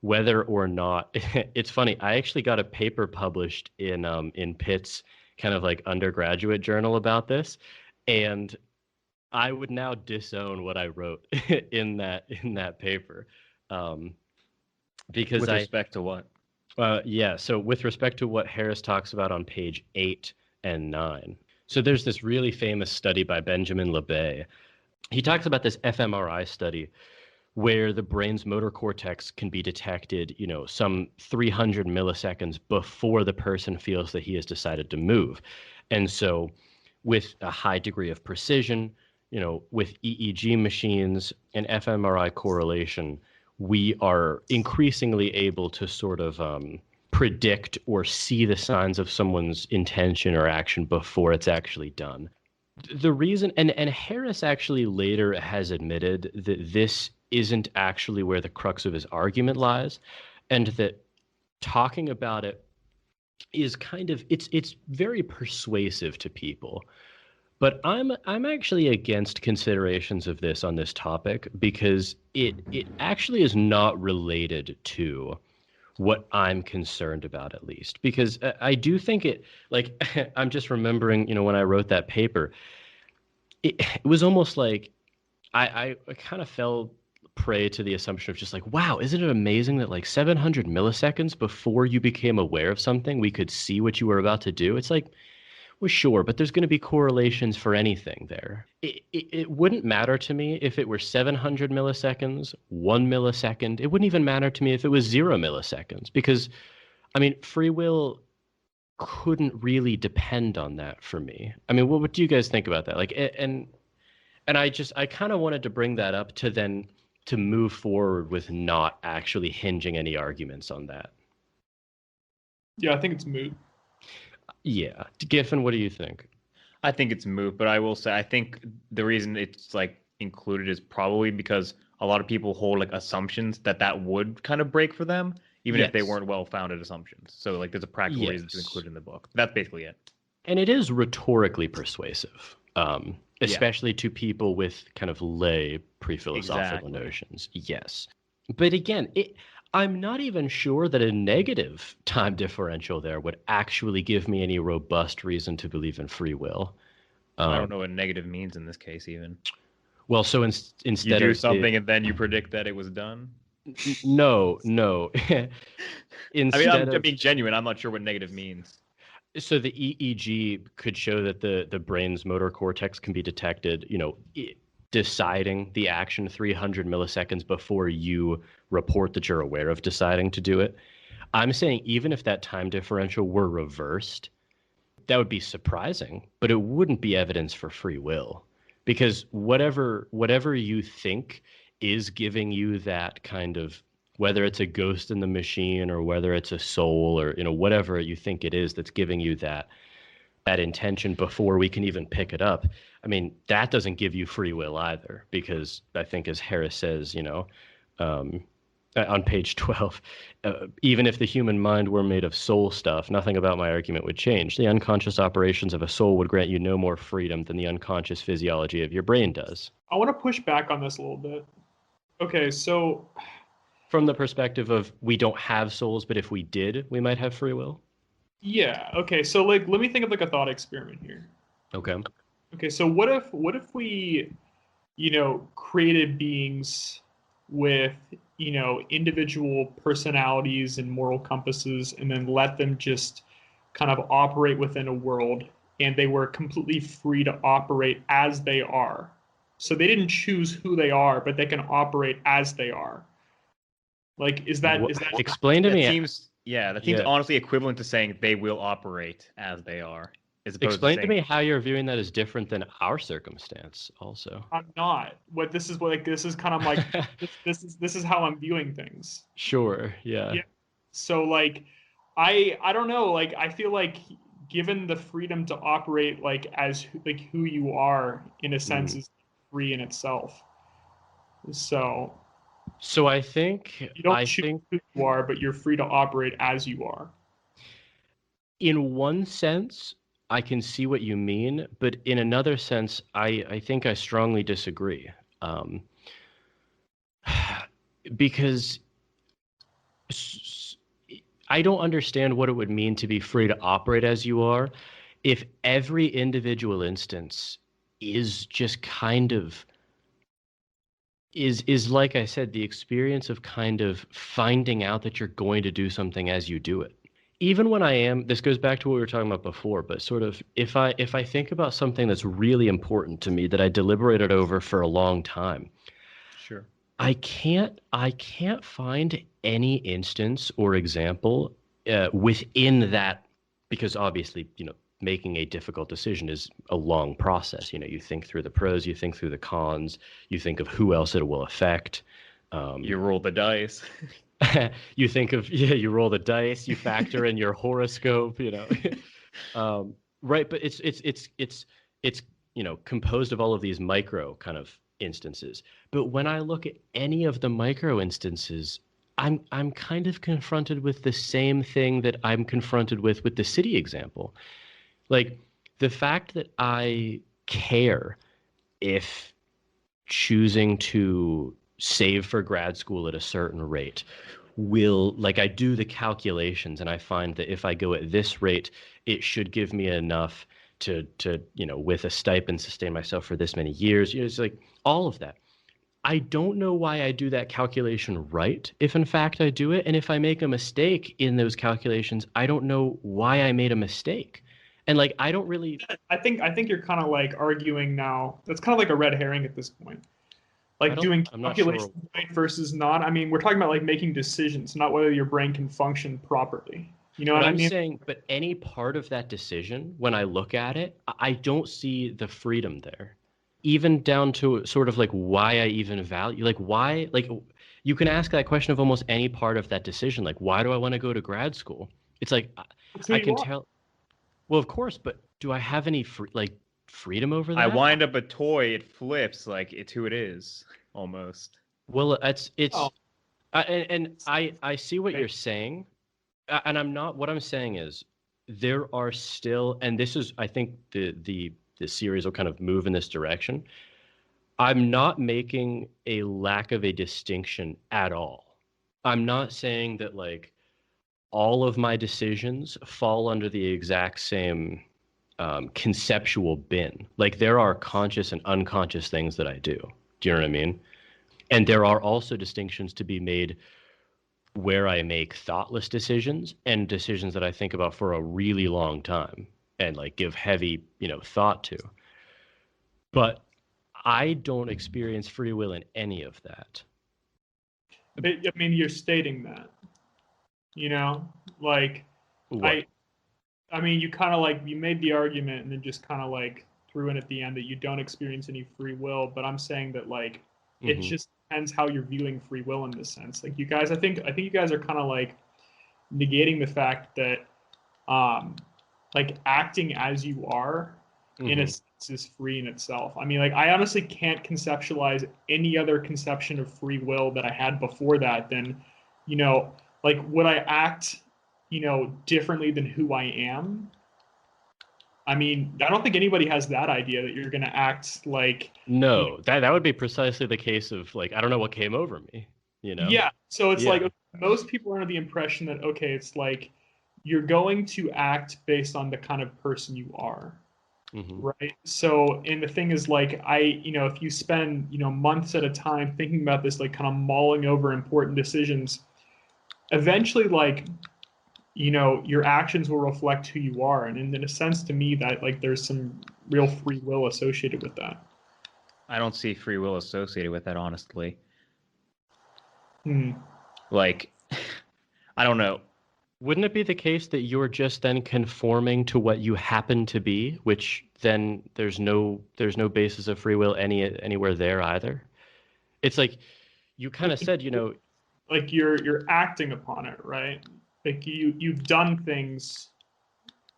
Speaker 1: whether or not it's funny. I actually got a paper published in Pitt's kind of like undergraduate journal about this, and I would now disown what I wrote in that paper because
Speaker 2: with respect to what?
Speaker 1: Yeah. So with respect to what Harris talks about on page 8 and 9. So there's this really famous study by Benjamin Libet he talks about this fMRI study where the brain's motor cortex can be detected, some 300 milliseconds before the person feels that he has decided to move. And so with a high degree of precision, with EEG machines and fMRI correlation, we are increasingly able to sort of predict or see the signs of someone's intention or action before it's actually done. The reason, and Harris actually later has admitted that this isn't actually where the crux of his argument lies, and that talking about it is kind of it's very persuasive to people. But I'm actually against considerations of this on this topic because it actually is not related to what I'm concerned about, at least. Because I do think it, like, I'm just remembering, when I wrote that paper, it was almost like I kind of fell prey to the assumption of just like, wow, isn't it amazing that like 700 milliseconds before you became aware of something, we could see what you were about to do? It's like, well, sure, but there's going to be correlations for anything there. It wouldn't matter to me if it were 700 milliseconds, 1 millisecond. It wouldn't even matter to me if it was 0 milliseconds because, I mean, free will couldn't really depend on that for me. I mean, what do you guys think about that? Like, and I kind of wanted to bring that up to move forward with not actually hinging any arguments on that.
Speaker 3: Yeah, I think it's moot.
Speaker 1: Yeah. Giffin, what do you think?
Speaker 2: I think it's moot, but I will say I think the reason it's like included is probably because a lot of people hold like assumptions that would kind of break for them, even if they
Speaker 1: Yes.
Speaker 2: weren't well-founded assumptions. So like there's a practical reason to
Speaker 1: Yes.
Speaker 2: include it in the book. That's basically it.
Speaker 1: And it is rhetorically persuasive,
Speaker 2: Yeah.
Speaker 1: especially to people with kind of lay pre-philosophical
Speaker 2: Exactly.
Speaker 1: notions. Yes. But again, I'm not even sure that a negative time differential there would actually give me any robust reason to believe in free will.
Speaker 2: I don't know what negative means in this case even.
Speaker 1: Well, so
Speaker 2: You
Speaker 1: instead
Speaker 2: do
Speaker 1: of
Speaker 2: something and then you predict that it was done.
Speaker 1: no.
Speaker 2: I mean,
Speaker 1: Instead
Speaker 2: I'm
Speaker 1: of
Speaker 2: being genuine. I'm not sure what negative means.
Speaker 1: so the EEG could show that the brain's motor cortex can be detected, deciding the action 300 milliseconds before you report that you're aware of deciding to do it. I'm saying even if that time differential were reversed, that would be surprising, but it wouldn't be evidence for free will because whatever you think is giving you that kind of, whether it's a ghost in the machine or whether it's a soul or whatever you think it is that's giving you that intention before we can even pick it up. I mean, that doesn't give you free will either, because I think, as Harris says, on page 12, even if the human mind were made of soul stuff, nothing about my argument would change. The unconscious operations of a soul would grant you no more freedom than the unconscious physiology of your brain does.
Speaker 3: I want to push back on this a little bit. Okay, so
Speaker 1: From the perspective of we don't have souls, but if we did, we might have free will.
Speaker 3: yeah, okay, so like let me think of like a thought experiment here.
Speaker 1: Okay.
Speaker 3: Okay, so what if we, created beings with, individual personalities and moral compasses and then let them just kind of operate within a world and they were completely free to operate as they are. So they didn't choose who they are, but they can operate as they are. Like, is that
Speaker 1: Explain to
Speaker 2: That
Speaker 1: me.
Speaker 2: seems that seems
Speaker 1: Yeah.
Speaker 2: honestly equivalent to saying they will operate as they are, as opposed
Speaker 1: Explain
Speaker 2: to
Speaker 1: to
Speaker 2: saying
Speaker 1: me how you're viewing that as different than our circumstance. Also.
Speaker 3: I'm not. This is kind of like this is how I'm viewing things.
Speaker 1: Sure. Yeah.
Speaker 3: Yeah. So like I don't know, like I feel like given the freedom to operate like as like who you are in a sense
Speaker 1: Mm.
Speaker 3: is free in itself. So
Speaker 1: So I think
Speaker 3: you don't choose who you are, but you're free to operate as you are.
Speaker 1: in one sense, I can see what you mean, but in another sense, I think I strongly disagree. Um, because s- I don't understand what it would mean to be free to operate as you are if every individual instance is just kind of is like I said, the experience of kind of finding out that you're going to do something as you do it. even when I am, this goes back to what we were talking about before, but sort of if I think about something that's really important to me that I deliberated over for a long time,
Speaker 2: Sure.
Speaker 1: I can't find any instance or example within that, because obviously, making a difficult decision is a long process. You think through the pros, you think through the cons, you think of who else it will affect.
Speaker 2: You roll the dice.
Speaker 1: You think of, yeah, you roll the dice, you factor in your horoscope, right? But it's composed of all of these micro kind of instances. But when I look at any of the micro instances, I'm kind of confronted with the same thing that I'm confronted with the city example. Like the fact that I care if choosing to save for grad school at a certain rate will, like, I do the calculations and I find that if I go at this rate, it should give me enough to with a stipend sustain myself for this many years. It's like all of that. I don't know why I do that calculation right, if in fact I do it. And if I make a mistake in those calculations, I don't know why I made a mistake. And like, I don't really.
Speaker 3: I think you're kind of like arguing now. That's kind of like a red herring at this point. Like doing
Speaker 1: I'm not sure.
Speaker 3: calculations right versus not. I mean, we're talking about like making decisions, not whether your brain can function properly. You know
Speaker 1: But
Speaker 3: what I
Speaker 1: I'm
Speaker 3: mean?
Speaker 1: saying, but any part of that decision, when I look at it, I don't see the freedom there. Even down to sort of like why I even value, like why, like you can ask that question of almost any part of that decision. Like, why do I want to go to grad school? It's like,
Speaker 3: It's who
Speaker 1: I
Speaker 3: you
Speaker 1: can
Speaker 3: are.
Speaker 1: tell. Well, of course, but do I have any freedom over
Speaker 2: I
Speaker 1: that?
Speaker 2: wind up a toy, it flips like it's who it is, almost.
Speaker 1: Well, it's,
Speaker 3: Oh,
Speaker 1: and I see what
Speaker 3: okay.
Speaker 1: you're saying, and I'm not. What I'm saying is there are still, and this is, I think the series will kind of move in this direction. I'm not making a lack of a distinction at all. I'm not saying that like all of my decisions fall under the exact same conceptual bin. Like there are conscious and unconscious things that I do. Do you know what I mean? And there are also distinctions to be made where I make thoughtless decisions and decisions that I think about for a really long time and like give heavy, thought to. But I don't experience free will in any of that.
Speaker 3: I mean, you're stating that. You know, like
Speaker 1: What?
Speaker 3: I I mean, you kind of like you made the argument and then just kind of like threw in at the end that you don't experience any free will. But I'm saying that like it
Speaker 1: Hmm.
Speaker 3: just depends how you're viewing free will in this sense. Like you guys, I think you guys are kind of like negating the fact that um like acting as you are in a
Speaker 1: Hmm.
Speaker 3: sense is free in itself. I mean, like I honestly can't conceptualize any other conception of free will that I had before that than, you know, like would I act, differently than who I am? I mean, I don't think anybody has that idea that you're going to act like, you know,
Speaker 1: No, that would be precisely the case of like I don't know what came over me, you know?
Speaker 3: yeah. So it's like
Speaker 1: Yeah.
Speaker 3: most people are under the impression that okay, it's like you're going to act based on the kind of person you are.
Speaker 1: Hmm.
Speaker 3: Right. So, and the thing is, like, if you spend, months at a time thinking about this, like, kind of mulling over important decisions, eventually, like, your actions will reflect who you are. And in a sense, to me, that, like, there's some real free will associated with that.
Speaker 2: I don't see free will associated with that, honestly.
Speaker 3: Hmm.
Speaker 2: Like, I don't know.
Speaker 1: Wouldn't it be the case that you're just then conforming to what you happen to be, which then there's no basis of free will anywhere there either? It's like you kind of said,
Speaker 3: Like, you're acting upon it, right? Like, you've done things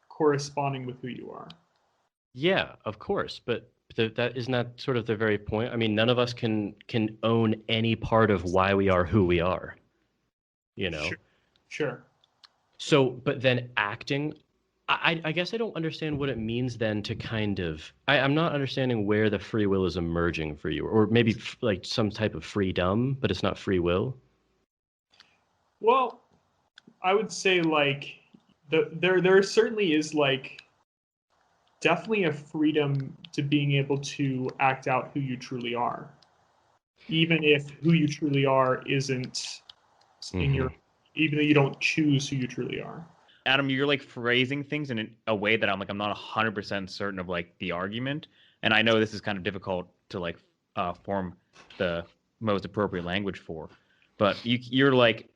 Speaker 3: corresponding with who you are.
Speaker 1: yeah, of course, but that isn't that sort of the very point. I mean, none of us can own any part of why we are who we are, you know?
Speaker 3: Sure. Sure.
Speaker 1: So, but then acting, I guess I don't understand what it means then to kind of, I'm not understanding where the free will is emerging for you, or maybe like some type of freedom, but it's not free will.
Speaker 3: Well, I would say like there certainly is like definitely a freedom to being able to act out who you truly are, even if who you truly are isn't in
Speaker 1: Hmm.
Speaker 3: your, even though you don't choose who you truly are.
Speaker 2: Adam, you're like phrasing things in a way that I'm not 100% certain of like the argument, and I know this is kind of difficult to like form the most appropriate language for, but you're like,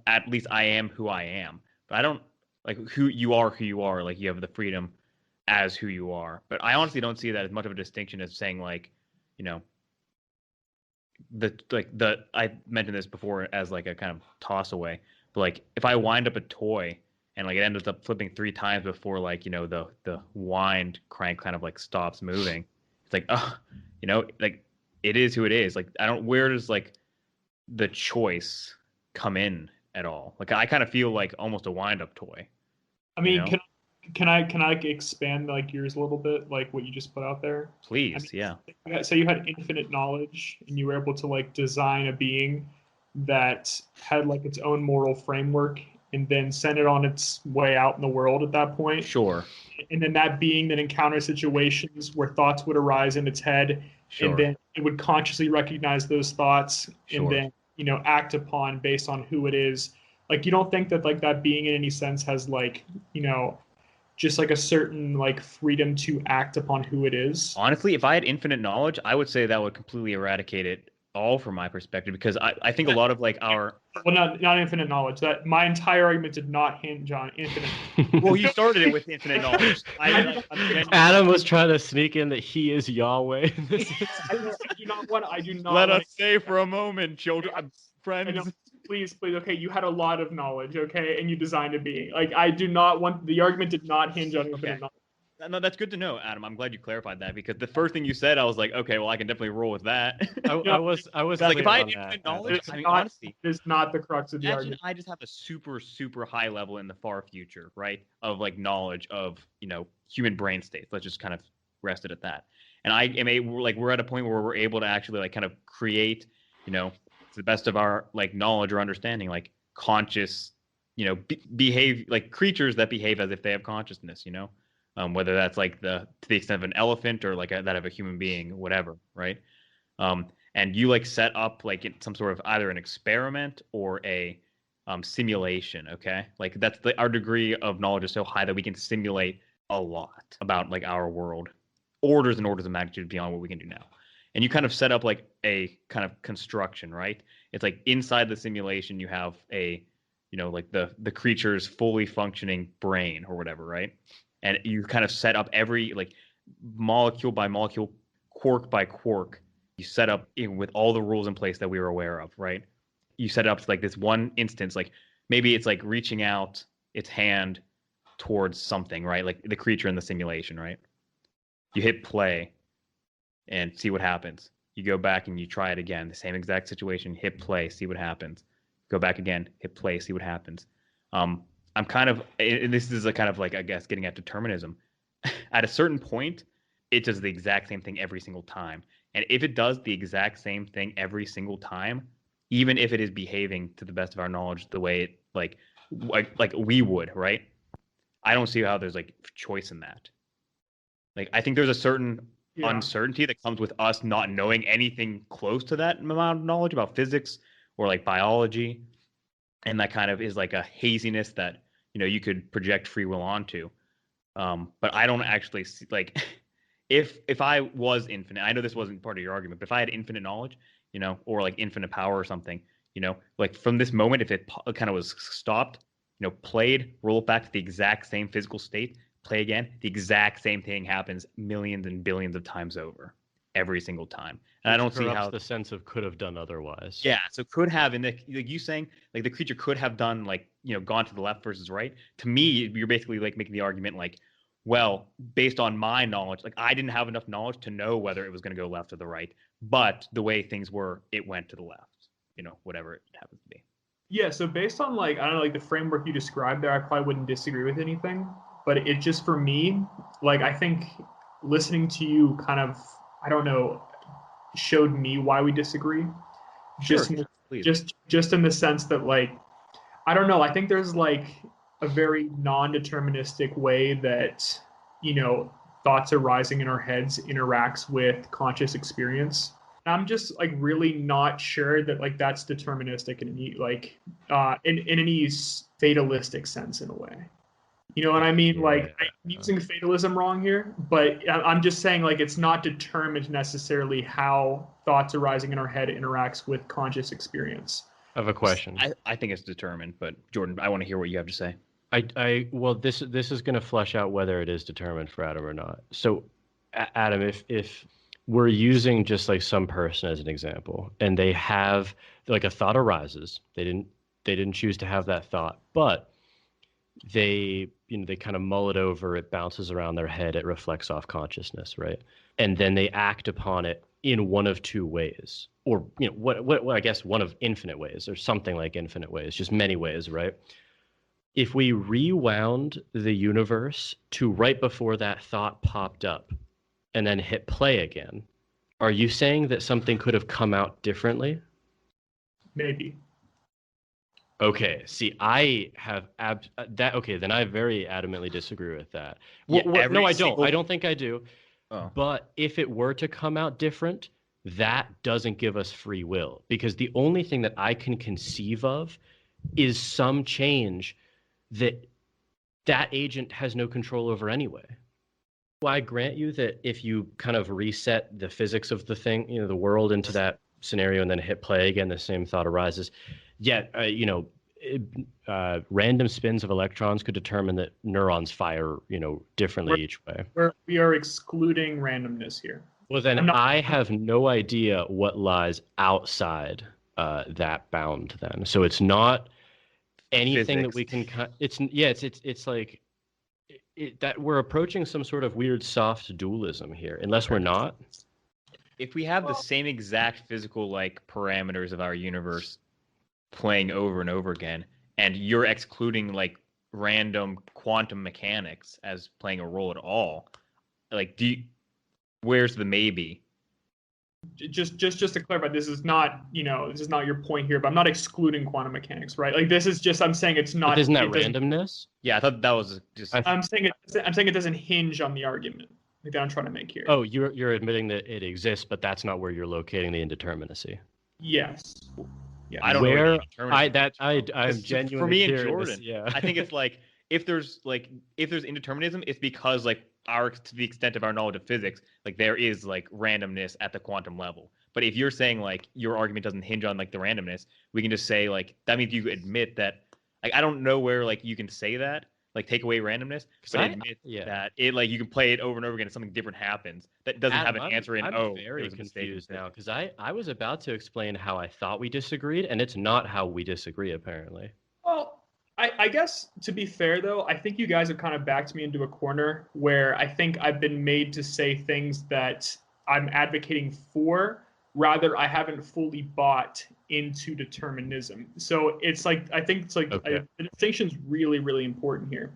Speaker 2: at least I am who I am, but I don't like who you are, like you have the freedom as who you are. But I honestly don't see that as much of a distinction as saying like, you know, the I mentioned this before as like a kind of toss away, but like if I wind up a toy and like it ends up flipping 3 times before like the wind crank kind of like stops moving, it's like like it is who it is. Like I don't where does like the choice come in at all? Like I kind of feel like almost a wind up toy.
Speaker 3: I mean, can I expand like yours a little bit, like what you just put out there?
Speaker 2: Please,
Speaker 3: I
Speaker 2: yeah.
Speaker 3: mean, say you had infinite knowledge and you were able to like design a being that had like its own moral framework and then send it on its way out in the world at that point.
Speaker 2: Sure.
Speaker 3: And then that being then encounters situations where thoughts would arise in its head, and
Speaker 2: Sure.
Speaker 3: then it would consciously recognize those thoughts and
Speaker 2: Sure.
Speaker 3: then act upon based on who it is. Like you don't think that like that being in any sense has like just like a certain like freedom to act upon who it is?
Speaker 2: Honestly, if I had infinite knowledge, I would say that would completely eradicate it all from my perspective, because I think a lot of like our
Speaker 3: Well, not infinite knowledge. That my entire argument did not hinge on infinite.
Speaker 2: well, you started it with infinite knowledge.
Speaker 1: Adam was trying to sneak in that he is Yahweh.
Speaker 3: I do not want. I do not.
Speaker 2: Let
Speaker 3: want
Speaker 2: us say for a moment, children, friends.
Speaker 3: Please. Okay, you had a lot of knowledge, okay, and you designed a being. Like I do not want. The argument did not hinge on infinite knowledge.
Speaker 2: No, that's good to know, Adam. I'm glad you clarified that, because the first thing you said, I was like, okay, well, I can definitely roll with that.
Speaker 1: I was
Speaker 2: like, if I had
Speaker 1: infinite
Speaker 2: knowledge, I mean, honestly,
Speaker 3: it's not the crux of the
Speaker 2: imagine
Speaker 3: argument.
Speaker 2: I just have a super, super high level in the far future, right, of like knowledge of human brain states. Let's just kind of rest it at that. And I am we're at a point where we're able to actually like kind of create, to the best of our like knowledge or understanding, like conscious, behave like creatures that behave as if they have consciousness, whether that's like to the extent of an elephant or like that of a human being, whatever, right? And you like set up like some sort of either an experiment or a simulation, okay? Like that's our degree of knowledge is so high that we can simulate a lot about like our world, orders and orders of magnitude beyond what we can do now. And you kind of set up like a kind of construction, right? It's like inside the simulation you have a, like the creature's fully functioning brain or whatever, right? And you kind of set up every like molecule by molecule, quark by quark. You set up with all the rules in place that we were aware of, right? You set it up to like this one instance, like maybe it's like reaching out its hand towards something, right? Like the creature in the simulation, right? You hit play and see what happens. You go back and you try it again, the same exact situation, hit play, see what happens. Go back again, hit play, see what happens. I'm kind of, and this is a kind of like, I guess, getting at determinism. At a certain point, it does the exact same thing every single time. And if it does the exact same thing every single time, even if it is behaving to the best of our knowledge the way it like we would, right? I don't see how there's like choice in that. Like I think there's a certain uncertainty that comes with us not knowing anything close to that amount of knowledge about physics or like biology. And that kind of is like a haziness that, you could project free will onto. But I don't actually see, like, if I was infinite, I know this wasn't part of your argument, but if I had infinite knowledge, or like infinite power or something, like from this moment, if it kind of was stopped, played, roll it back to the exact same physical state, play again, the exact same thing happens millions and billions of times over every single time. And I don't see how
Speaker 1: the sense of could have done otherwise.
Speaker 2: Yeah, so could have, and like you saying, like the creature could have done like gone to the left versus right. To me, you're basically like making the argument like, well, based on my knowledge, like I didn't have enough knowledge to know whether it was going to go left or the right, but the way things were, it went to the left. Whatever it happens to be.
Speaker 3: Yeah, so based on like I don't know, like the framework you described there, I probably wouldn't disagree with anything. But it just for me, like I think listening to you kind of, I don't know, showed me why we disagree. Just in the sense that like I don't know, I think there's like a very non-deterministic way that thoughts arising in our heads interacts with conscious experience. I'm just like really not sure that like that's deterministic in any like in any fatalistic sense in a way. You know what I mean?
Speaker 1: Yeah.
Speaker 3: Like I'm using fatalism wrong here, but I'm just saying like it's not determined necessarily how thoughts arising in our head interacts with conscious experience.
Speaker 1: I have a question.
Speaker 2: I think it's determined, but Jordan, I want to hear what you have to say.
Speaker 1: Well, this is going to flesh out whether it is determined for Adam or not. So, Adam, if we're using just like some person as an example, and they have like a thought arises, they didn't choose to have that thought, but they kind of mull it over, it bounces around their head, it reflects off consciousness, right? And then they act upon it in one of two ways, or what I guess one of infinite ways, or something like infinite ways, just many ways, right? If we rewound the universe to right before that thought popped up and then hit play again, are you saying that something could have come out differently?
Speaker 3: Maybe.
Speaker 1: Okay, see, I have that. Okay, then I very adamantly disagree with that.
Speaker 2: Yeah,
Speaker 1: No, I don't. I don't think I do.
Speaker 2: Oh.
Speaker 1: But if it were to come out different, that doesn't give us free will, because the only thing that I can conceive of is some change that agent has no control over anyway. Well, I grant you that if you kind of reset the physics of the thing, the world into that scenario and then hit play again, the same thought arises. Yet, random spins of electrons could determine that neurons fire, differently each way.
Speaker 3: We are excluding randomness here.
Speaker 1: Well, then I have no idea what lies outside that bound then. So it's not anything
Speaker 2: Physics.
Speaker 1: that we can, it's like that we're approaching some sort of weird soft dualism here, unless we're not.
Speaker 2: If we have the same exact physical like parameters of our universe playing over and over again, and you're excluding like random quantum mechanics as playing a role at all, like where's the maybe?
Speaker 3: Just to clarify, this is not your point here, but I'm not excluding quantum mechanics, right? Like this is just, I'm saying it's not.
Speaker 1: But isn't that randomness?
Speaker 2: Yeah, I thought that was just.
Speaker 3: I'm saying it doesn't hinge on the argument like that I'm trying to make here.
Speaker 1: Oh, you're admitting that it exists, but that's not where you're locating the indeterminacy.
Speaker 3: Yes.
Speaker 2: Yeah. I don't
Speaker 1: know.
Speaker 2: I'm
Speaker 1: genuinely
Speaker 2: for me and
Speaker 1: curious.
Speaker 2: Jordan. I think it's like if there's indeterminism, it's because like to the extent of our knowledge of physics, like there is like randomness at the quantum level. But if you're saying like your argument doesn't hinge on like the randomness, we can just say like that means you admit that. Like I don't know where like you can say that, like take away randomness, but admit that it like you can play it over and over again and something different happens that doesn't have an answer in.
Speaker 1: I'm very confused now, because I was about to explain how I thought we disagreed, and it's not how we disagree apparently.
Speaker 3: Well, I guess to be fair though, I think you guys have kind of backed me into a corner where I think I've been made to say things that I'm advocating for. Rather, I haven't fully bought into determinism. So it's like, I think it's like the distinction is really, really important here.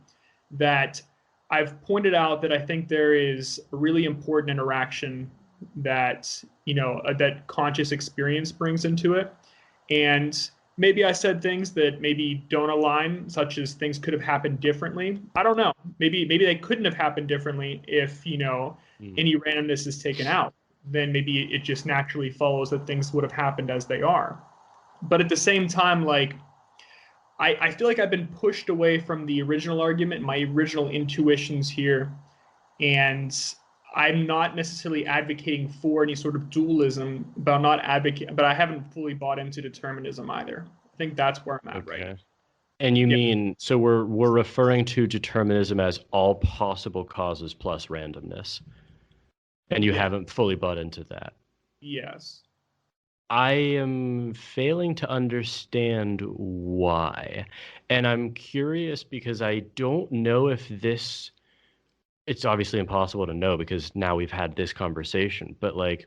Speaker 3: That I've pointed out that I think there is a really important interaction that, that conscious experience brings into it. And maybe I said things that maybe don't align, such as things could have happened differently. I don't know. Maybe they couldn't have happened differently if, any randomness is taken out. Then maybe it just naturally follows that things would have happened as they are. But at the same time, like, I feel like I've been pushed away from the original argument, my original intuitions here, and I'm not necessarily advocating for any sort of dualism, but I haven't fully bought into determinism either. I think that's where I'm at right now.
Speaker 1: And you mean, so we're referring to determinism as all possible causes plus randomness. And you haven't fully bought into that.
Speaker 3: Yes.
Speaker 1: I am failing to understand why. And I'm curious because I don't know if it's obviously impossible to know because now we've had this conversation, but like,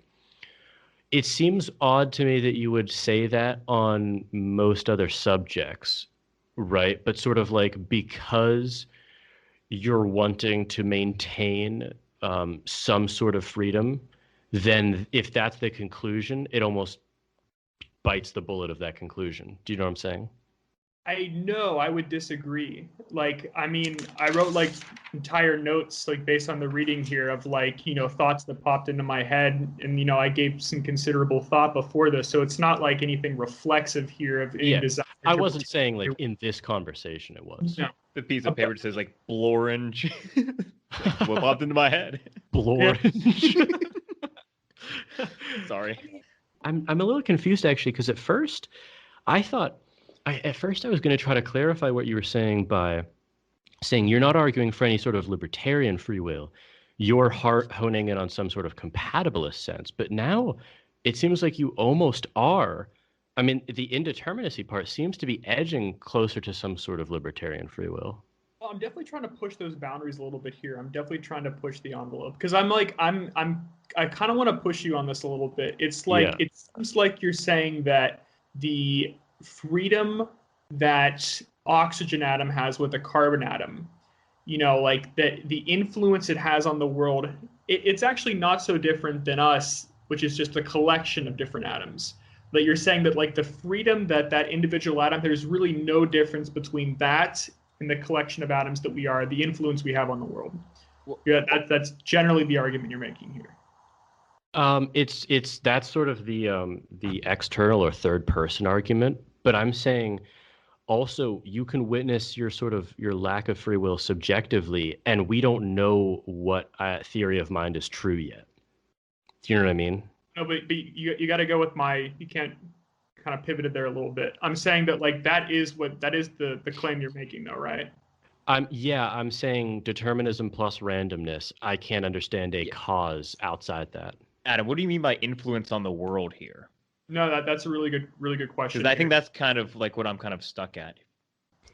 Speaker 1: it seems odd to me that you would say that on most other subjects, right? But sort of like because you're wanting to maintain some sort of freedom, then if that's the conclusion, it almost bites the bullet of that conclusion. Do you know what I'm saying?
Speaker 3: I know I would disagree. Like, I mean, I wrote like entire notes like based on the reading here of like, thoughts that popped into my head, and I gave some considerable thought before this. So it's not like anything reflexive here of any
Speaker 1: Yeah.
Speaker 3: design
Speaker 1: I wasn't
Speaker 3: interpretation.
Speaker 1: saying like in this conversation it was.
Speaker 3: No.
Speaker 2: The piece of paper that says like Blorange. Like, what popped into my head?
Speaker 1: Blorange.
Speaker 2: Sorry.
Speaker 1: I'm a little confused actually, because at first I thought I was going to try to clarify what you were saying by saying you're not arguing for any sort of libertarian free will. You're honing in on some sort of compatibilist sense. But now it seems like you almost are. I mean, the indeterminacy part seems to be edging closer to some sort of libertarian free will.
Speaker 3: Well, I'm definitely trying to push those boundaries a little bit here. I'm definitely trying to push the envelope because I kind of want to push you on this a little bit. It's like
Speaker 1: Yeah.
Speaker 3: it seems like you're saying that the freedom that oxygen atom has with a carbon atom, like the influence it has on the world, it's actually not so different than us, which is just a collection of different atoms. That you're saying that like the freedom that individual atom, there's really no difference between that and the collection of atoms that we are, the influence we have on the world.
Speaker 2: Well,
Speaker 3: Yeah, that's generally the argument you're making here.
Speaker 1: It's that's sort of the external or third person argument, but I'm saying also you can witness your lack of free will subjectively, and we don't know what theory of mind is true yet. Do you know what I mean?
Speaker 3: No, but you got to go with you can't kind of pivoted there a little bit. I'm saying that like that is the claim you're making though, right?
Speaker 1: I'm saying determinism plus randomness. I can't understand a cause outside that.
Speaker 2: Adam, what do you mean by influence on the world here?
Speaker 3: No, that's a really good question.
Speaker 2: Because I think that's kind of like what I'm kind of stuck at.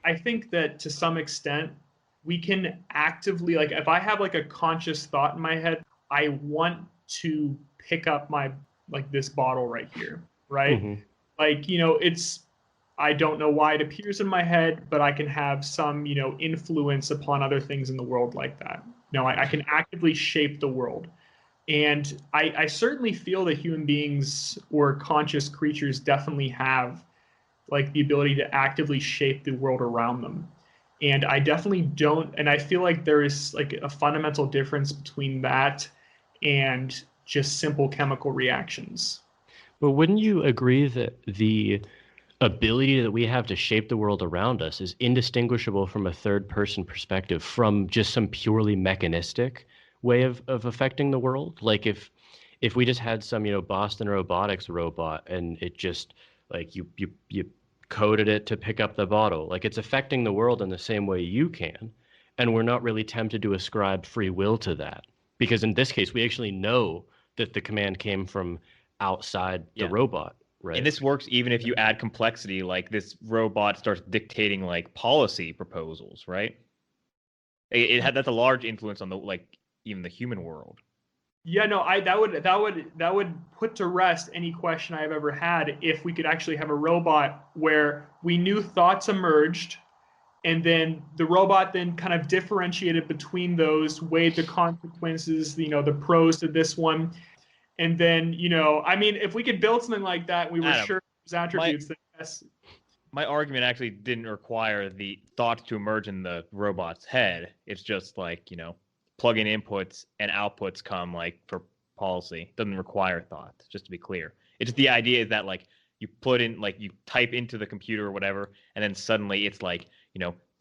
Speaker 3: I think that to some extent we can actively, like, if I have like a conscious thought in my head, I want to pick up like this bottle right here, right?
Speaker 1: Mm-hmm.
Speaker 3: Like, I don't know why it appears in my head, but I can have some, influence upon other things in the world like that. I can actively shape the world. And I certainly feel that human beings or conscious creatures definitely have like the ability to actively shape the world around them. And I definitely don't, and I feel like there is like a fundamental difference between that and just simple chemical reactions.
Speaker 1: But wouldn't you agree that the ability that we have to shape the world around us is indistinguishable from a third person perspective from just some purely mechanistic way of affecting the world? Like if we just had some, Boston Robotics robot and it just like you coded it to pick up the bottle, like it's affecting the world in the same way you can, and we're not really tempted to ascribe free will to that, because in this case we actually know that the command came from outside the robot. Right.
Speaker 2: And this works even if you add complexity, like this robot starts dictating like policy proposals, right? That's a large influence on the like even the human world.
Speaker 3: Yeah, no, that would put to rest any question I've ever had if we could actually have a robot where we knew thoughts emerged, and then the robot then kind of differentiated between those, weighed the consequences, the pros to this one. And then, I mean, if we could build something like that, we were sure those attributes.
Speaker 2: My argument actually didn't require the thoughts to emerge in the robot's head. It's just like, plug in inputs and outputs come like for policy. It doesn't require thought, just to be clear. It's just the idea is that like you put in, like you type into the computer or whatever, and then suddenly it's like,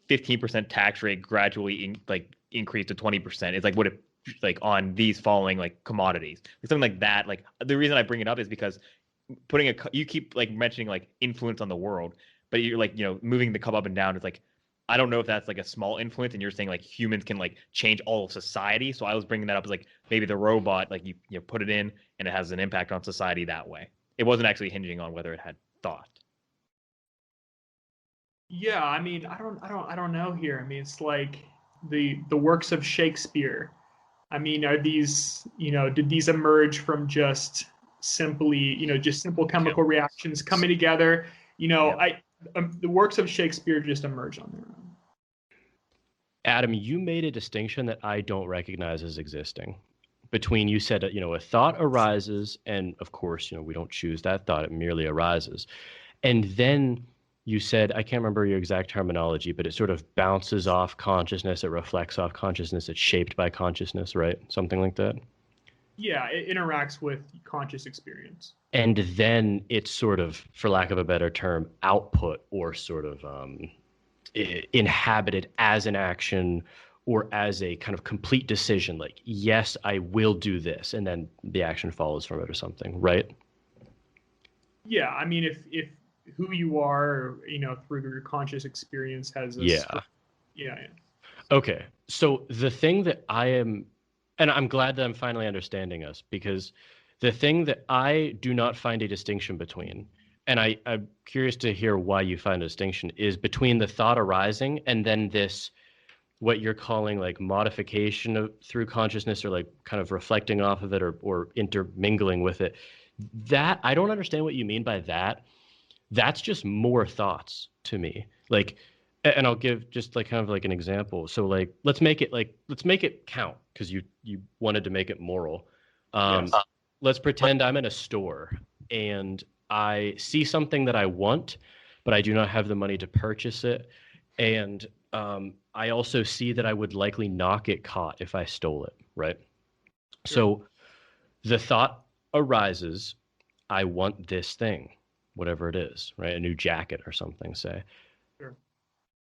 Speaker 2: 15% tax rate gradually increased to 20%. It's like what if like on these following like commodities, something like that. Like the reason I bring it up is because you keep like mentioning like influence on the world, but you're like moving the cup up and down. It's like I don't know if that's like a small influence, and you're saying like humans can like change all of society. So I was bringing that up as like maybe the robot, like you put it in and it has an impact on society that way. It wasn't actually hinging on whether it had thought.
Speaker 3: Yeah, I mean, I don't know here. I mean, it's like the works of Shakespeare. I mean, are these, did these emerge from just simply, just simple chemical reactions coming together? The works of Shakespeare just emerge on their own.
Speaker 1: Adam, you made a distinction that I don't recognize as existing. Between, you said, a thought arises, and of course, we don't choose that thought, it merely arises. And then you said, I can't remember your exact terminology, but it sort of bounces off consciousness, it reflects off consciousness, it's shaped by consciousness, right? Something like that.
Speaker 3: Yeah, it interacts with conscious experience.
Speaker 1: And then it's sort of, for lack of a better term, output or sort of inhabited as an action or as a kind of complete decision, like, yes, I will do this, and then the action follows from it or something, right?
Speaker 3: Yeah, I mean, if who you are, through your conscious experience has a
Speaker 1: Yeah.
Speaker 3: yeah, yeah.
Speaker 1: Okay. So the thing that I am, and I'm glad that I'm finally understanding us, because the thing that I do not find a distinction between, and I'm curious to hear why you find a distinction, is between the thought arising and then this, what you're calling like modification of, through consciousness, or like kind of reflecting off of it, or intermingling with it. That, I don't understand what you mean by that. That's just more thoughts to me. Like, and I'll give just like kind of like an example. So like, let's make it count, because you wanted to make it moral.
Speaker 3: Yes.
Speaker 1: Let's pretend I'm in a store and I see something that I want, but I do not have the money to purchase it. And I also see that I would likely not get caught if I stole it, right?
Speaker 3: Sure.
Speaker 1: So the thought arises, I want this thing, whatever it is, right? A new jacket or something, say.
Speaker 3: Sure.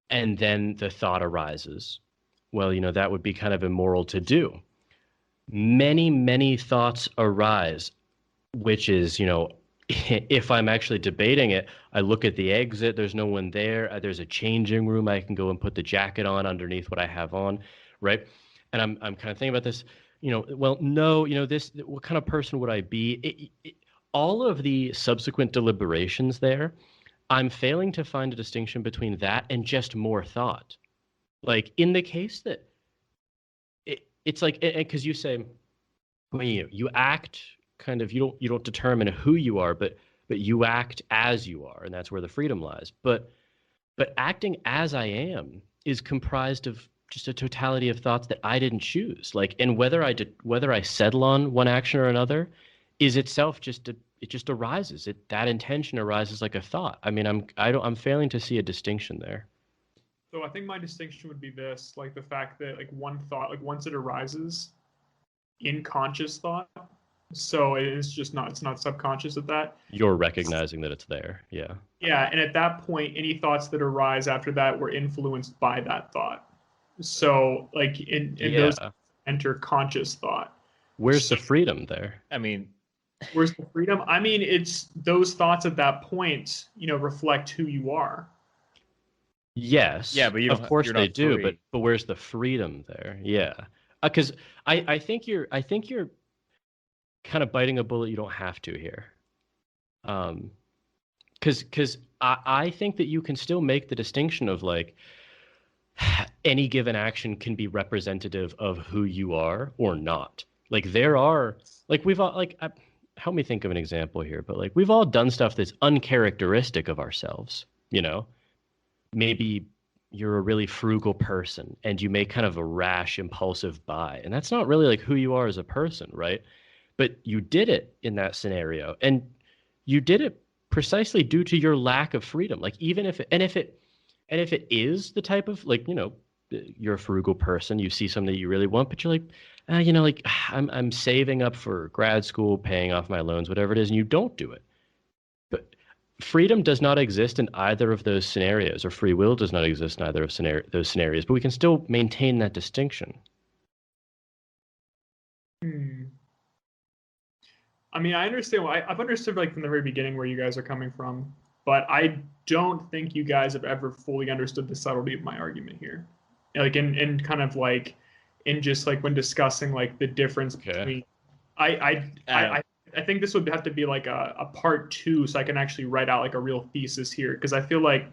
Speaker 1: And then the thought arises, well, that would be kind of immoral to do. Many, many thoughts arise, which is, if I'm actually debating it, I look at the exit, there's no one there. There's a changing room. I can go and put the jacket on underneath what I have on, right? And I'm kind of thinking about this, well, no, this, what kind of person would I be? All of the subsequent deliberations there, I'm failing to find a distinction between that and just more thought. Like in the case that it's like, because you say, when you act kind of, you don't determine who you are, but you act as you are, and that's where the freedom lies. But acting as I am is comprised of just a totality of thoughts that I didn't choose. Like, and whether I settle on one action or another is itself it just arises. That intention arises like a thought. I mean, I'm failing to see a distinction there.
Speaker 3: So I think my distinction would be this, like the fact that like one thought, like once it arises in conscious thought, so it's not subconscious at that.
Speaker 1: You're recognizing that it's there. Yeah.
Speaker 3: Yeah, and at that point, any thoughts that arise after that were influenced by that thought. So like in those
Speaker 1: Yeah.
Speaker 3: enter conscious thought.
Speaker 1: Where's the freedom there?
Speaker 2: I mean,
Speaker 3: Where's the freedom? I mean, it's those thoughts at that point, reflect who you are.
Speaker 1: Yes.
Speaker 2: yeah, but
Speaker 1: of course
Speaker 2: you're
Speaker 1: they
Speaker 2: not
Speaker 1: do,
Speaker 2: free.
Speaker 1: but where's the freedom there? Yeah. Because I think you're kind of biting a bullet you don't have to here. Because I think that you can still make the distinction of like any given action can be representative of who you are or not. Like there are, like we've all like help me think of an example here, but like we've all done stuff that's uncharacteristic of ourselves. Maybe you're a really frugal person and you make kind of a rash, impulsive buy, and that's not really like who you are as a person, right? But you did it in that scenario, and you did it precisely due to your lack of freedom. Like even if it is the type of like, you're a frugal person, you see something that you really want, but you're like, like I'm saving up for grad school, paying off my loans, whatever it is, and you don't do it. But freedom does not exist in either of those scenarios, or free will does not exist in either of those scenarios, but we can still maintain that distinction.
Speaker 3: Hmm. I mean, I understand. I've understood like from the very beginning where you guys are coming from, but I don't think you guys have ever fully understood the subtlety of my argument here. Like in kind of like in just like when discussing like the difference
Speaker 1: Okay.
Speaker 3: between I think this would have to be like a part two, so I can actually write out like a real thesis here, because I feel like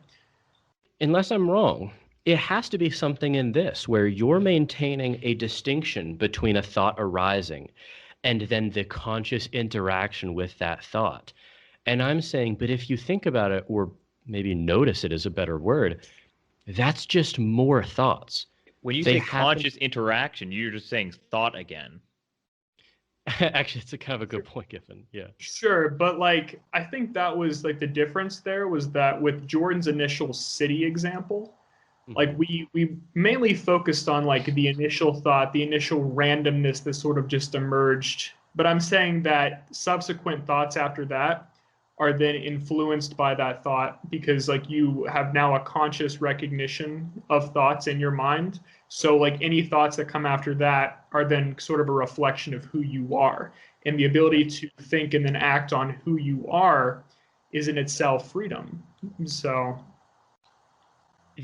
Speaker 1: Unless I'm wrong, it has to be something in this where you're maintaining a distinction between a thought arising and then the conscious interaction with that thought. And I'm saying, but if you think about it, or maybe notice it is a better word, that's just more thoughts.
Speaker 2: When you
Speaker 1: They
Speaker 2: say
Speaker 1: happen-
Speaker 2: conscious interaction, you're just saying thought again.
Speaker 1: Actually, it's a kind of a good point, Giffin. Yeah.
Speaker 3: Sure, but like I think that was like the difference there was that with Jordan's initial city example, like
Speaker 1: Mhm.
Speaker 3: we mainly focused on like the initial thought, the initial randomness that sort of just emerged. But I'm saying that subsequent thoughts after that are then influenced by that thought because like you have now a conscious recognition of thoughts in your mind. So like any thoughts that come after that are then sort of a reflection of who you are. And the ability to think and then act on who you are is in itself freedom. So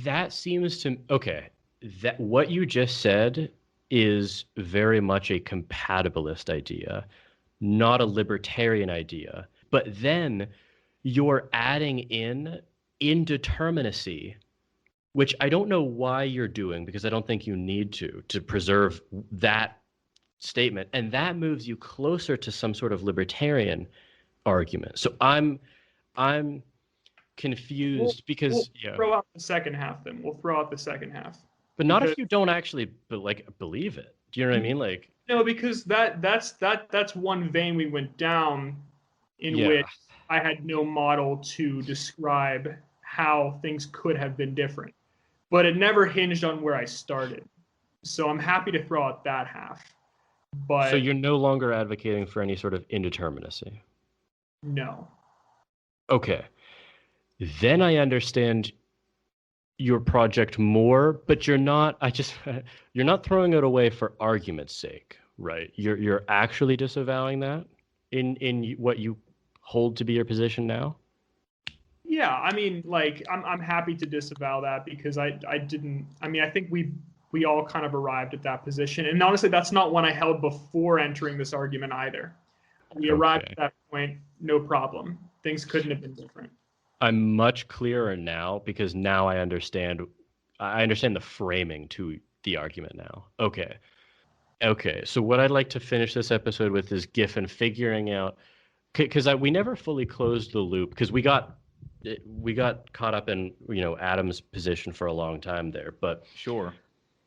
Speaker 1: That seems to okay. That what you just said is very much a compatibilist idea, not a libertarian idea. But then you're adding in indeterminacy, which I don't know why you're doing because I don't think you need to preserve that statement. And that moves you closer to some sort of libertarian argument. So I'm
Speaker 3: we'll
Speaker 1: confused
Speaker 3: we'll
Speaker 1: because yeah,
Speaker 3: throw out the second half then. We'll throw out the second half
Speaker 1: but not
Speaker 3: because
Speaker 1: if you don't actually believe it. Do you know what I mean? Like
Speaker 3: no, because that's one vein we went down in
Speaker 1: yeah.
Speaker 3: which I had no model to describe how things could have been different, but it never hinged on where I started. So I'm happy to throw out that half,
Speaker 1: So
Speaker 3: but
Speaker 1: you're no longer advocating for any sort of indeterminacy.
Speaker 3: no.
Speaker 1: Okay. Then I understand your project more, but you're not I just you're not throwing it away for argument's sake, right? You're actually disavowing that in what you hold to be your position now?
Speaker 3: Yeah, I mean, like I'm happy to disavow that because I didn't. I mean, I think we all kind of arrived at that position, and honestly, that's not one I held before entering this argument either. We arrived
Speaker 1: Okay.
Speaker 3: at that point, no problem. Things couldn't have been different.
Speaker 1: I'm much clearer now because now I understand the framing to the argument now. Okay. Okay. So what I'd like to finish this episode with is Giffen figuring out because we never fully closed the loop because we got caught up in Adam's position for a long time there. But
Speaker 2: Sure.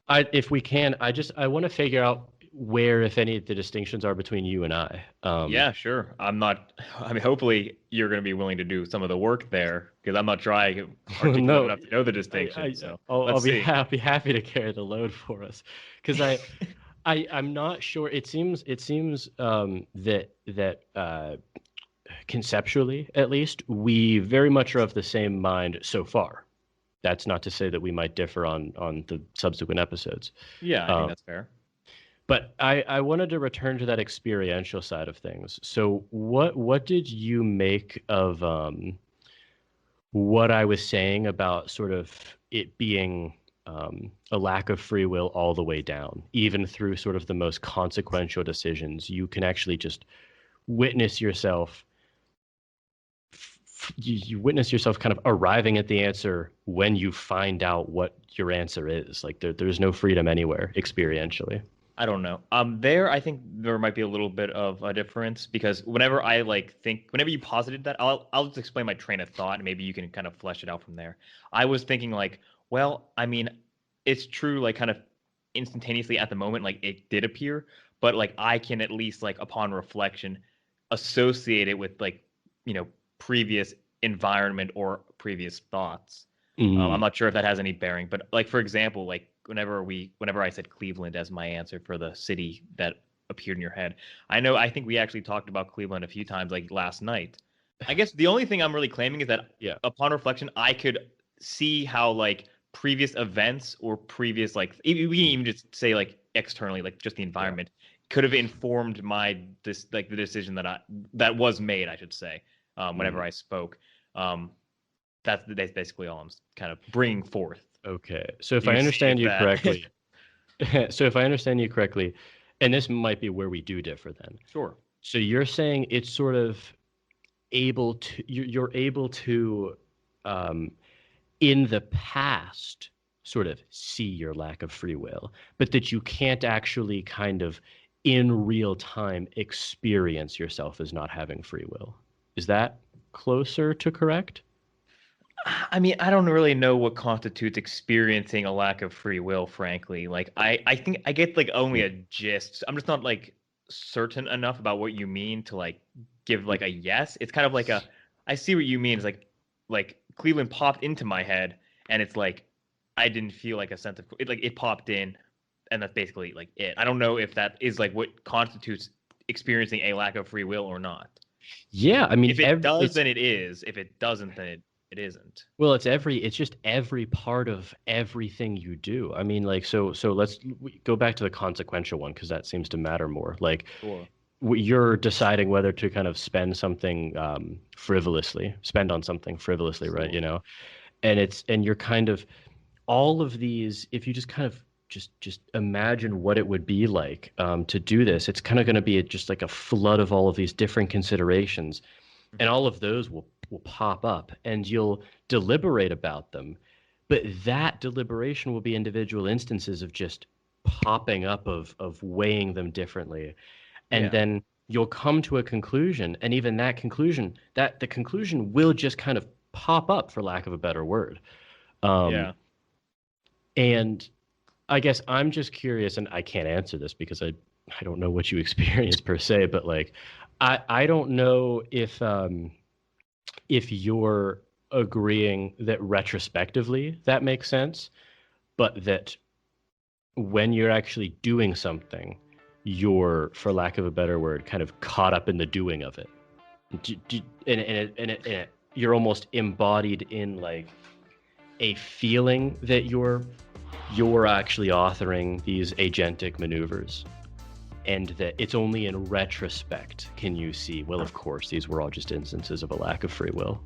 Speaker 1: if we can, I want to figure out where, if any, the distinctions are between you and I.
Speaker 2: Yeah, sure. I'm not. I mean, hopefully you're going to be willing to do some of the work there because I'm not trying articulate
Speaker 1: No,
Speaker 2: enough to know the
Speaker 1: I,
Speaker 2: distinction.
Speaker 1: I
Speaker 2: So
Speaker 1: I'll
Speaker 2: let's
Speaker 1: be
Speaker 2: see.
Speaker 1: happy to carry the load for us because I'm not sure. It seems that conceptually, at least, we very much are of the same mind so far. That's not to say that we might differ on the subsequent episodes.
Speaker 2: Yeah, I think
Speaker 1: Um,
Speaker 2: that's fair.
Speaker 1: but I wanted to return to that experiential side of things. So what did you make of what I was saying about sort of it being a lack of free will all the way down, even through sort of the most consequential decisions? You can actually just witness yourself you witness yourself kind of arriving at the answer when you find out what your answer is. Like there's no freedom anywhere experientially.
Speaker 2: I don't know. There, I think there might be a little bit of a difference because whenever I like think, whenever you posited that, I'll just explain my train of thought and maybe you can kind of flesh it out from there. I was thinking like, well, I mean, it's true, like kind of instantaneously at the moment, like it did appear, but like I can at least like upon reflection associate it with like, you know, previous environment or previous thoughts. I'm
Speaker 1: Mm.
Speaker 2: not sure if that has any bearing, but like for example, like whenever I said Cleveland as my answer for the city that appeared in your head, I think we actually talked about Cleveland a few times like last night. I guess the only thing I'm really claiming is that
Speaker 1: Yeah.
Speaker 2: upon reflection, I could see how like previous events or previous like we can even just say like externally, like just the
Speaker 1: Yeah.
Speaker 2: environment could have informed this like the decision that was made, I should say, whenever
Speaker 1: Mm.
Speaker 2: I spoke. Um, that's basically all I'm kind of bringing forth.
Speaker 1: Okay. So if
Speaker 2: You
Speaker 1: I
Speaker 2: can see
Speaker 1: understand
Speaker 2: if
Speaker 1: you
Speaker 2: that.
Speaker 1: correctly, so if I understand you correctly, and this might be where we do differ then.
Speaker 2: Sure.
Speaker 1: So you're saying it's sort of able to you're able to um, in the past sort of see your lack of free will, but that you can't actually kind of in real time experience yourself as not having free will. Is that closer to correct?
Speaker 2: I mean, I don't really know what constitutes experiencing a lack of free will, frankly. Like I think I get like only a gist. I'm just not like certain enough about what you mean to like give like a yes. It's kind of like a, I see what you mean. It's like Cleveland popped into my head, and it's like I didn't feel like a sense of it, like it popped in, and that's basically like it. I don't know if that is like what constitutes experiencing a lack of free will or not.
Speaker 1: Yeah, I mean,
Speaker 2: if it does, then it is. If it doesn't, then it isn't.
Speaker 1: Well, it's just every part of everything you do. I mean, like, so let's go back to the consequential one, because that seems to matter more. Like,
Speaker 2: Sure.
Speaker 1: You're deciding whether to kind of spend something spend on something frivolously, right? You know, and you're kind of all of these. If you just kind of just imagine what it would be like to do this, it's kind of going to be just like a flood of all of these different considerations, and all of those will pop up, and you'll deliberate about them, but that deliberation will be individual instances of just popping up of weighing them differently, and then you'll come to a conclusion, and even that conclusion, the conclusion will just kind of pop up, for lack of a better word. And I guess I'm just curious, and I can't answer this because I don't know what you experienced per se, but like I don't know if you're agreeing that retrospectively that makes sense, but that when you're actually doing something, you're, for lack of a better word, kind of caught up in the doing of it. And you're almost embodied in like a feeling that you're actually authoring these agentic maneuvers, and that it's only in retrospect can you see, well, of course, these were all just instances of a lack of free will.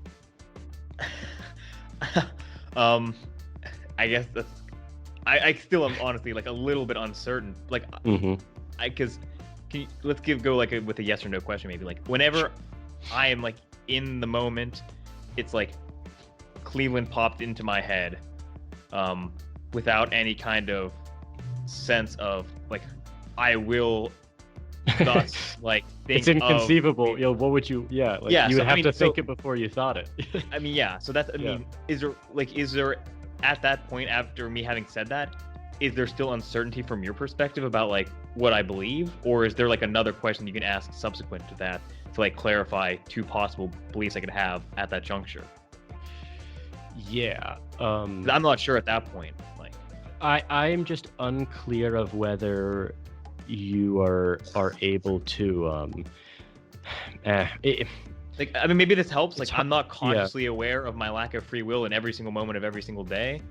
Speaker 2: I guess that's, I still am honestly like a little bit uncertain. Like, because let's go like with a yes or no question, maybe. Like, whenever I am like in the moment, it's like Cleveland popped into my head, without any kind of sense of like I will thus like think
Speaker 1: it's inconceivable. You know, what would you you would have to think it before you thought it.
Speaker 2: I mean, so that's, I mean, is there at that point, after me having said that, is there still uncertainty from your perspective about like what I believe, or is there like another question you can ask subsequent to that to like clarify two possible beliefs I could have at that juncture? I'm not sure at that point. Like,
Speaker 1: I'm just unclear of whether you are able to
Speaker 2: like, I mean, maybe this helps. Like, I'm not consciously aware of my lack of free will in every single moment of every single day.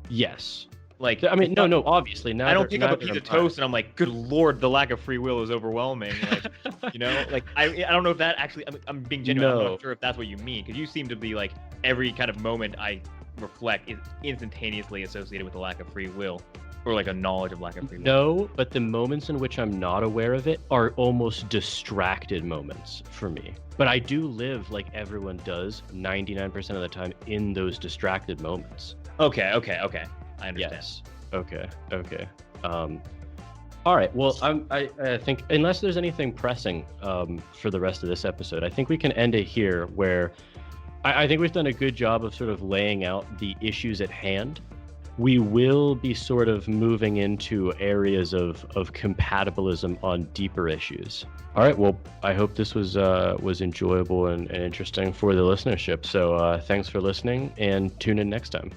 Speaker 1: Yes.
Speaker 2: Like,
Speaker 1: I mean, no, obviously not.
Speaker 2: I don't pick up a piece of toast and I'm like, good Lord, the lack of free will is overwhelming. Like, you know, like I don't know if that actually, I'm being genuine. I'm not sure if that's what you mean, because you seem to be like every kind of moment I reflect is instantaneously associated with the lack of free will, or like a knowledge of lack of free will.
Speaker 1: No, but the moments in which I'm not aware of it are almost distracted moments for me. But I do live like everyone does 99% of the time in those distracted moments.
Speaker 2: Okay. I understand.
Speaker 1: Yes. Okay. All right. Well, I think, unless there's anything pressing for the rest of this episode, I think we can end it here, where I think we've done a good job of sort of laying out the issues at hand. We will be sort of moving into areas of compatibilism on deeper issues. All right. Well, I hope this was enjoyable and interesting for the listenership. So thanks for listening, and tune in next time.